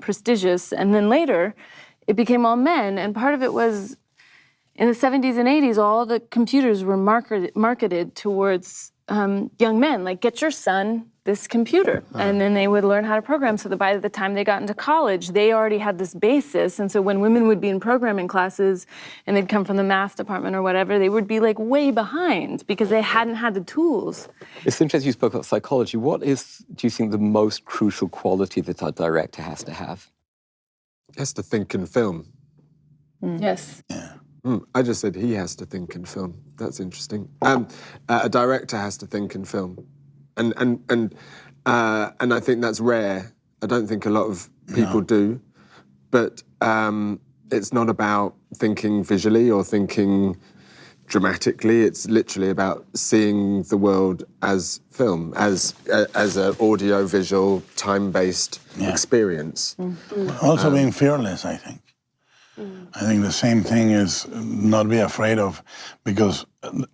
prestigious, and then later it became all men, and part of it was in the 70s and 80s, all the computers were marketed towards young men, like get your son this computer, and then they would learn how to program so that by the time they got into college, they already had this basis, and so when women would be in programming classes and they'd come from the math department or whatever, they would be like way behind because they hadn't had the tools. It's interesting you spoke about psychology. What is, do you think, the most crucial quality that a director has to have? He has to think and film. Yes. I just said he has to think and film. That's interesting. A director has to think and film. And I think that's rare. I don't think a lot of people do. But it's not about thinking visually or thinking dramatically. It's literally about seeing the world as film, as an audio-visual, time-based experience. Also being fearless, I think. I think the same thing is not be afraid of, because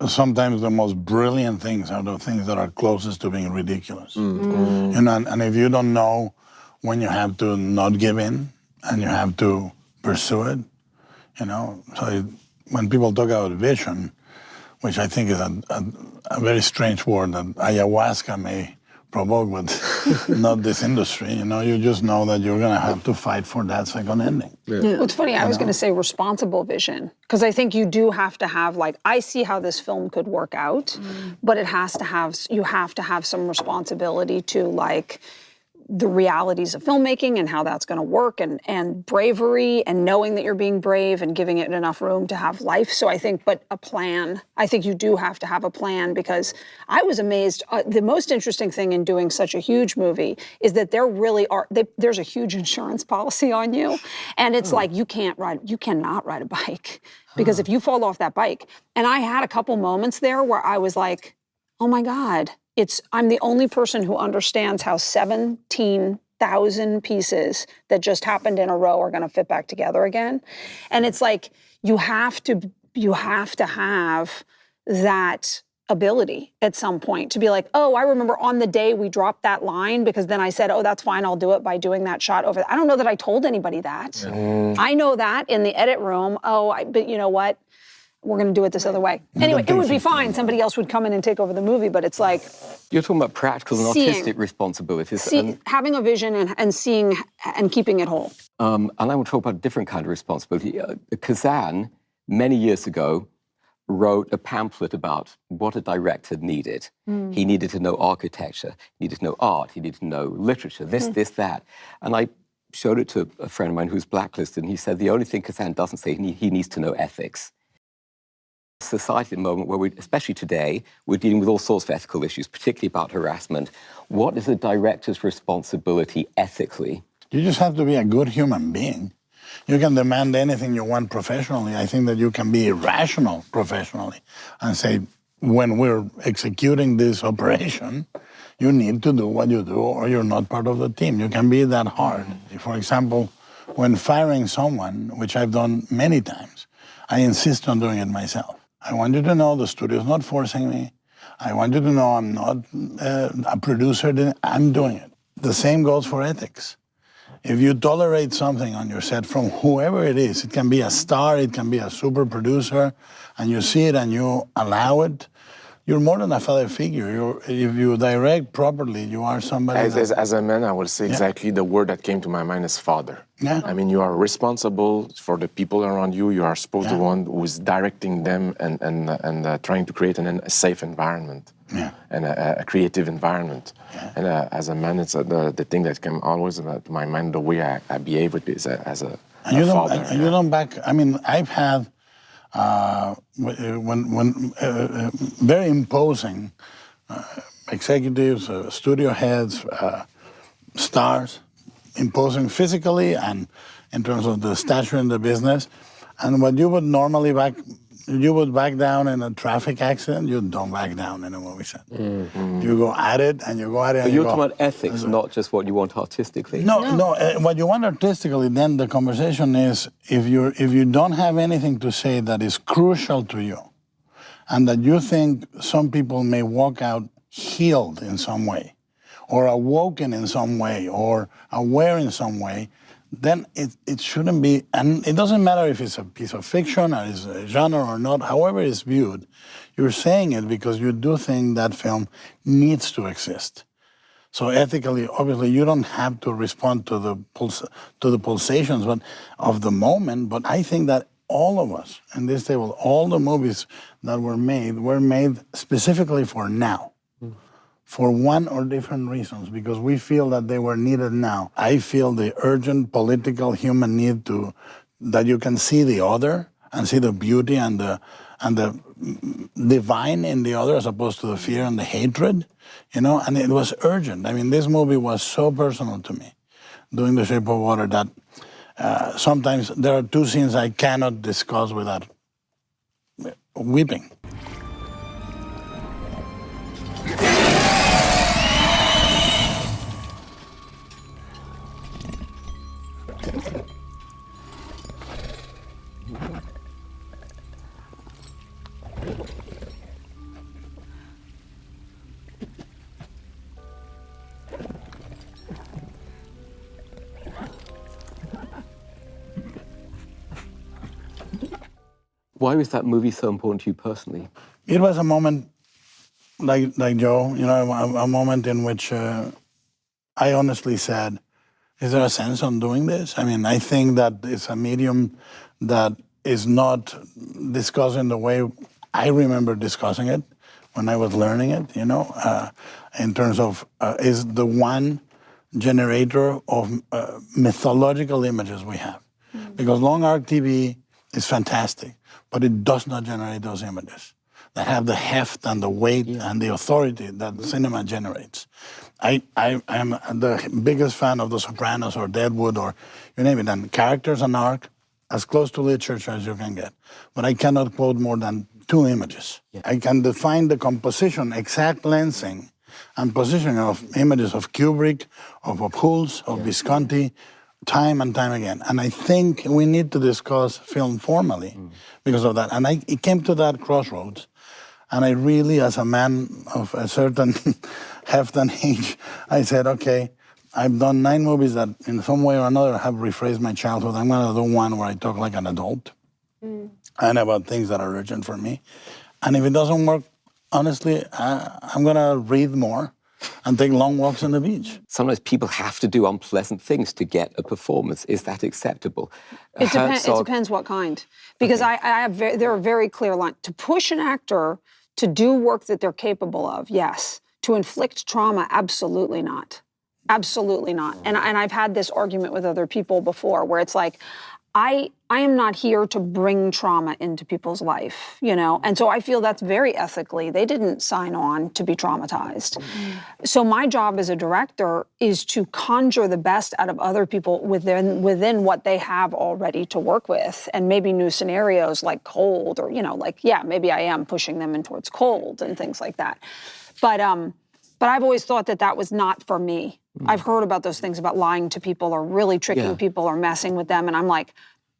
sometimes the most brilliant things are the things that are closest to being ridiculous. You know, and if you don't know when you have to not give in and you have to pursue it, you know. So when people talk about vision, which I think is a very strange word that ayahuasca may provoke, but not this industry, you know, you just know that you're going to have to fight for that second ending. Well, it's funny, I was going to say responsible vision, because I think you do have to have, like, I see how this film could work out, but it has to have, you have to have some responsibility to, like, the realities of filmmaking and how that's going to work, and bravery and knowing that you're being brave and giving it enough room to have life. So I think, but a plan, I think you do have to have a plan, because I was amazed. The most interesting thing in doing such a huge movie is that there really are, there's a huge insurance policy on you. And it's like, you cannot ride a bike, because if you fall off that bike, and I had a couple moments there where I was like, oh my God, I'm the only person who understands how 17,000 pieces that just happened in a row are going to fit back together again. And it's like, you have to have that ability at some point to be like, oh, I remember on the day we dropped that line because then I said, oh, that's fine, I'll do it by doing that shot over. I don't know that I told anybody that. I know that in the edit room, but you know what? We're going to do it this other way. Anyway, it would be fine. Somebody else would come in and take over the movie, but it's like... You're talking about practical and artistic responsibilities. Having a vision and seeing and keeping it whole. And I want to talk about a different kind of responsibility. Kazan, many years ago, wrote a pamphlet about what a director needed. He needed to know architecture, he needed to know art, he needed to know literature, this, that. And I showed it to a friend of mine who's blacklisted, and he said the only thing Kazan doesn't say, he needs to know ethics. Society at the moment where especially today, we're dealing with all sorts of ethical issues, particularly about harassment. What is a director's responsibility ethically? You just have to be a good human being. You can demand anything you want professionally. I think that you can be irrational professionally and say, when we're executing this operation, you need to do what you do or you're not part of the team. You can be that hard. For example, when firing someone, which I've done many times, I insist on doing it myself. I want you to know the studio's not forcing me. I want you to know I'm not a producer, I'm doing it. The same goes for ethics. If you tolerate something on your set from whoever it is can be a star, it can be a super producer, and you see it and you allow it, you're more than a father figure. If you direct properly, you are somebody As a man, I will say exactly the word that came to my mind is father. Yeah. I mean, you are responsible for the people around you. You are supposed to be the one who is directing them and trying to create a safe environment and a creative environment. And as a man, it's the thing that came always to my mind, the way I behave with this as a father. And you don't back, I mean, I've had very imposing executives, studio heads, stars, imposing physically and in terms of the stature in the business. And what you would normally back down in a traffic accident, you don't back down in a movie set. You go at it and you go at it. But you're talking about ethics, not just what you want artistically. No. What you want artistically, then the conversation is if you don't have anything to say that is crucial to you, and that you think some people may walk out healed in some way, or awoken in some way, or aware in some way, then it shouldn't be, and it doesn't matter if it's a piece of fiction or it's a genre or not, however it's viewed, you're saying it because you do think that film needs to exist. So ethically, obviously, you don't have to respond to the pulsations of the moment, but I think that all of us in this table, all the movies that were made specifically for now. For one or different reasons, because we feel that they were needed now. I feel the urgent political human need that you can see the other and see the beauty and the divine in the other as opposed to the fear and the hatred, and it was urgent. I mean, this movie was so personal to me, doing The Shape of Water, that sometimes there are two scenes I cannot discuss without weeping. Why was that movie so important to you personally? It was a moment, like Joe, a moment in which I honestly said, is there a sense on doing this? I mean, I think that it's a medium that is not discussed in the way I remember discussing it when I was learning it, in terms of is the one generator of mythological images we have. Because long arc TV is fantastic, but it does not generate those images that have the heft and the weight and the authority that cinema generates. I am the biggest fan of The Sopranos or Deadwood or you name it, and characters and arc as close to literature as you can get. But I cannot quote more than 2 images. I can define the composition, exact lensing, and positioning of images of Kubrick, of Puls, of Visconti, time and time again. And I think we need to discuss film formally because of that. And it came to that crossroads. And I really, as a man of a certain hefty age, I said, okay, I've done 9 movies that in some way or another have rephrased my childhood. I'm going to do one where I talk like an adult and about things that are urgent for me. And if it doesn't work, honestly, I'm going to read more and take long walks on the beach. Sometimes people have to do unpleasant things to get a performance. Is that acceptable? It depends what kind. Because there are very clear lines. To push an actor to do work that they're capable of, yes. To inflict trauma, absolutely not. Absolutely not. And I've had this argument with other people before where it's like, I am not here to bring trauma into people's life, you know? And so I feel that's very ethically. They didn't sign on to be traumatized. So my job as a director is to conjure the best out of other people within what they have already to work with, and maybe new scenarios like cold, or, you know, like, yeah, maybe I am pushing them in towards cold and things like that. But I've always thought that was not for me. I've heard about those things about lying to people or really tricking people or messing with them. And I'm like,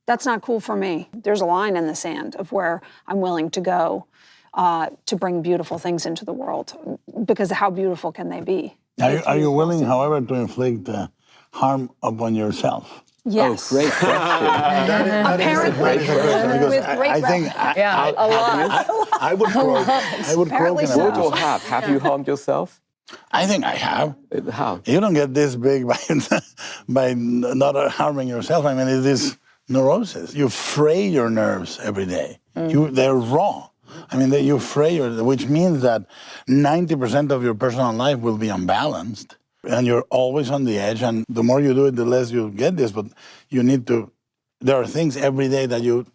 that's not cool for me. There's a line in the sand of where I'm willing to go to bring beautiful things into the world, because how beautiful can they be? Are you willing, however, to inflict harm upon yourself? Yes. Oh, great question. Apparently. With great I think a lot. I would croak in a Would or house. have you harmed yourself? I think I have. How? You don't get this big by not harming yourself. I mean, it is neurosis. You fray your nerves every day. They're raw. I mean, you fray which means that 90% of your personal life will be unbalanced, and you're always on the edge. And the more you do it, the less you get this. But you need to. There are things every day that you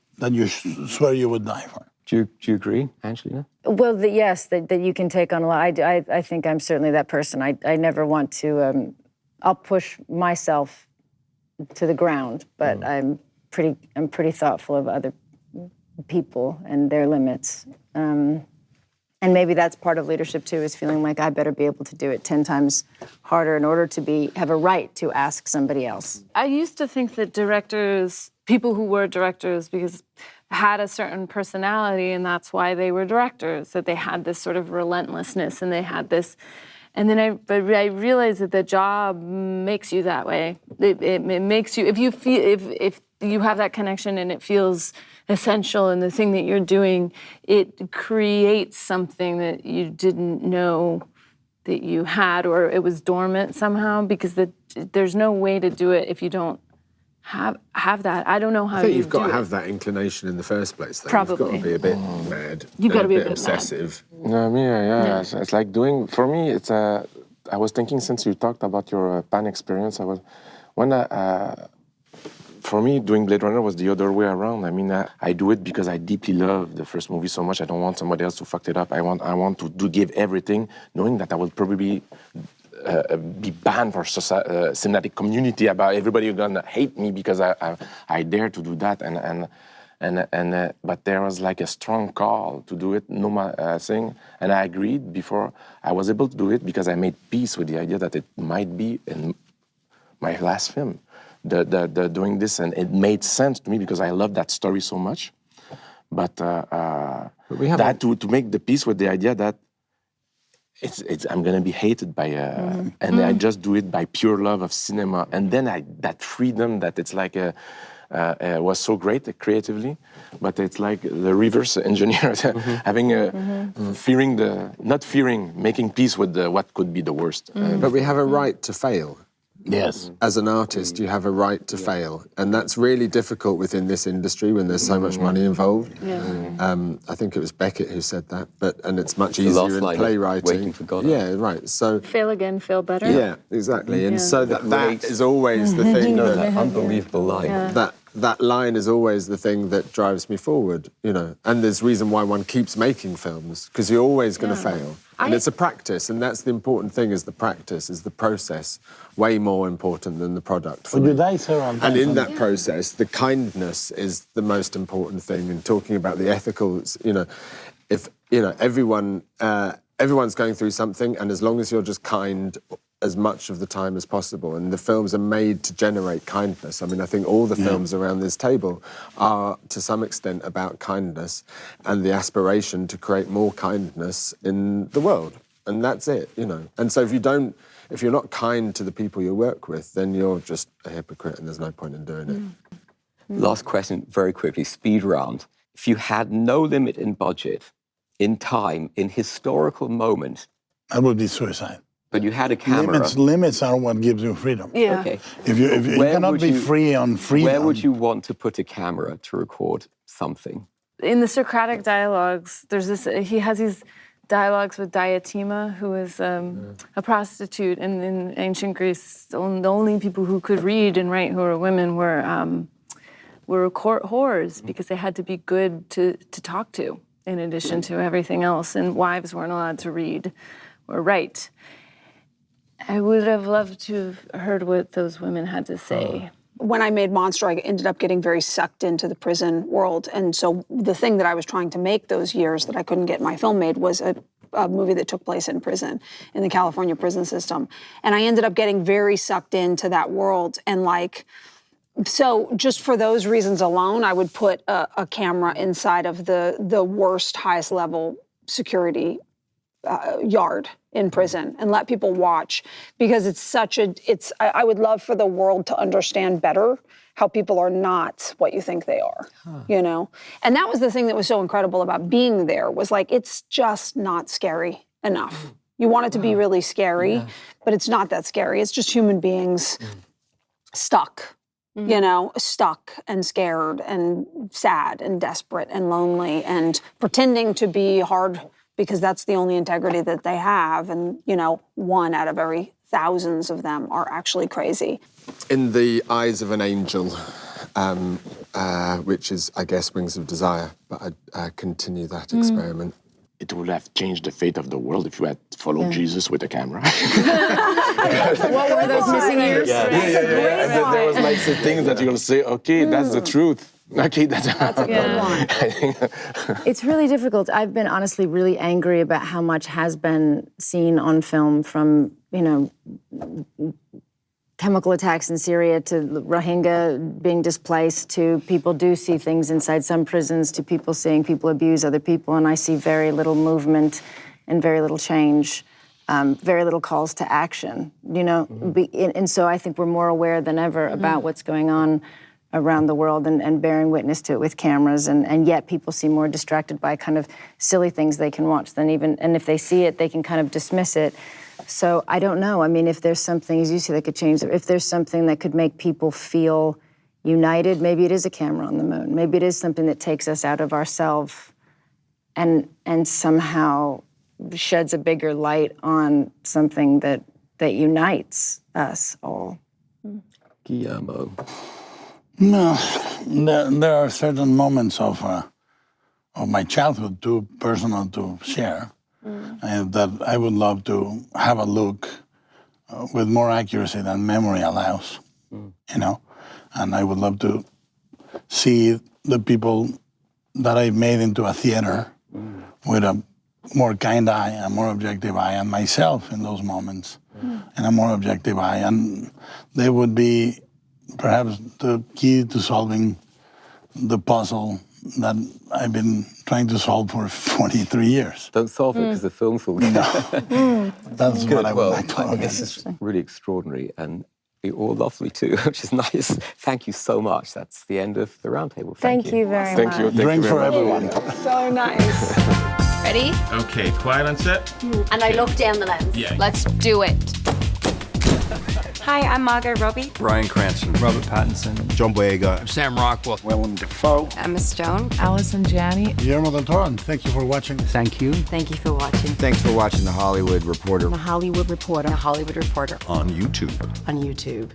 swear you would die for. Do you agree, Angelina? Well, yes, that you can take on a lot. I think I'm certainly that person. I never want to. I'll push myself to the ground, but I'm pretty thoughtful of other people and their limits. And maybe that's part of leadership too, is feeling like I better be able to do it 10 times harder in order to have a right to ask somebody else. I used to think that people who were directors, had a certain personality, and that's why they were directors, that they had this sort of relentlessness, and they had this, and then I realized that the job makes you that way. It makes you, if you have that connection and it feels essential in the thing that you're doing, it creates something that you didn't know that you had, or it was dormant somehow, because there's no way to do it if you don't have that. I don't know how. I think you've got to have that inclination in the first place. Though. Probably. You've got to be a bit mad. You've got to be a bit obsessive. No, yeah. It's like doing. For me, it's I was thinking, since you talked about your Pan experience, for me, doing Blade Runner was the other way around. I mean, I do it because I deeply love the first movie so much. I don't want somebody else to fuck it up. I want to give everything, knowing that I will probably be banned for cinematic community, about everybody gonna hate me because I dare to do that, but there was like a strong call to do it, thing, and I agreed before I was able to do it because I made peace with the idea that it might be in my last film, the doing this, and it made sense to me because I love that story so much, but to make the peace with the idea that I'm gonna be hated by, and I just do it by pure love of cinema, and then that freedom that it's like was so great creatively, but it's like the reverse engineer, having making peace with what could be the worst. But we have a right to fail. Yes. As an artist, you have a right to fail. And that's really difficult within this industry when there's so much money involved. I think it was Beckett who said that, and it's much easier in playwriting. Waiting for Godot. Yeah, right. So fail again, fail better. Yeah, exactly. And so that is always the thing that unbelievable line. That line is always the thing that drives me forward, you know. And there's reason why one keeps making films, because you're always going to fail. And it's a practice, and that's the important thing, is the practice, is the process, way more important than the product. Would you die, sir? And in that process, the kindness is the most important thing. And talking about the ethical, you know, if, you know, everyone's going through something, and as long as you're just kind as much of the time as possible. And the films are made to generate kindness. I mean, I think all the films around this table are, to some extent, about kindness and the aspiration to create more kindness in the world. And that's it, you know. And so if you're not kind to the people you work with, then you're just a hypocrite and there's no point in doing it. Last question, very quickly, speed round. If you had no limit in budget, in time, in historical moment... That would be suicide. But you had a camera. Limits are what gives you freedom. Yeah. Okay. If you cannot be free on freedom. Where would you want to put a camera to record something? In the Socratic dialogues, he has these dialogues with Diotima, who is a prostitute, and in ancient Greece, the only people who could read and write who were women were court whores, because they had to be good to talk to, in addition to everything else, and wives weren't allowed to read or write. I would have loved to have heard what those women had to say. When I made Monster, I ended up getting very sucked into the prison world. And so the thing that I was trying to make those years that I couldn't get my film made was a movie that took place in prison, in the California prison system. And I ended up getting very sucked into that world. And so just for those reasons alone, I would put a camera inside of the worst, highest level security yard in prison and let people watch, because I would love for the world to understand better how people are not what you think they are, you know? And that was the thing that was so incredible about being there, was it's just not scary enough. You want it to be really scary, but it's not that scary. It's just human beings stuck, you know, stuck and scared and sad and desperate and lonely and pretending to be hard because that's the only integrity that they have. And, you know, one out of every thousands of them are actually crazy. In the eyes of an angel, which is, I guess, Wings of Desire, but I'd continue that experiment. It would have changed the fate of the world if you had followed Jesus with a camera. What were those missing years? There was some things that you're going to say, okay, that's the truth. Okay, that's a good one. It's really difficult. I've been honestly really angry about how much has been seen on film, from, you know, chemical attacks in Syria to Rohingya being displaced, to people do see things inside some prisons, to people seeing people abuse other people, and I see very little movement and very little change, very little calls to action, you know? And so I think we're more aware than ever about what's going on around the world and bearing witness to it with cameras, and yet people seem more distracted by kind of silly things they can watch than even, and if they see it, they can kind of dismiss it. So I don't know. I mean, if there's something, as you say, that could change, if there's something that could make people feel united, maybe it is a camera on the moon. Maybe it is something that takes us out of ourselves and somehow sheds a bigger light on something that unites us all. Guillermo. No, there are certain moments of my childhood, too personal to share, and that I would love to have a look with more accuracy than memory allows, you know? And I would love to see the people that I made into a theater with a more kind eye, a more objective eye, and myself in those moments in a more objective eye. And they would be perhaps the key to solving the puzzle that I've been trying to solve for 43 years. Don't solve it because the films will be. That's good. what I would like to I guess it's really extraordinary, and you're all lovely too, which is nice. Thank you so much. That's the end of the roundtable. Thank you very much. Thank you. Drink for everyone. So nice. Ready? Okay, quiet on set. And I look down the lens. Yeah. Let's do it. Hi, I'm Margot Robbie. Bryan Cranston. Robert Pattinson. John Boyega. Sam Rockwell. Willem Dafoe. Emma Stone. Allison Janney. Guillermo del Toro. Thank you for watching. Thank you. Thank you for watching. Thanks for watching The Hollywood Reporter. The Hollywood Reporter. The Hollywood Reporter. On YouTube. On YouTube.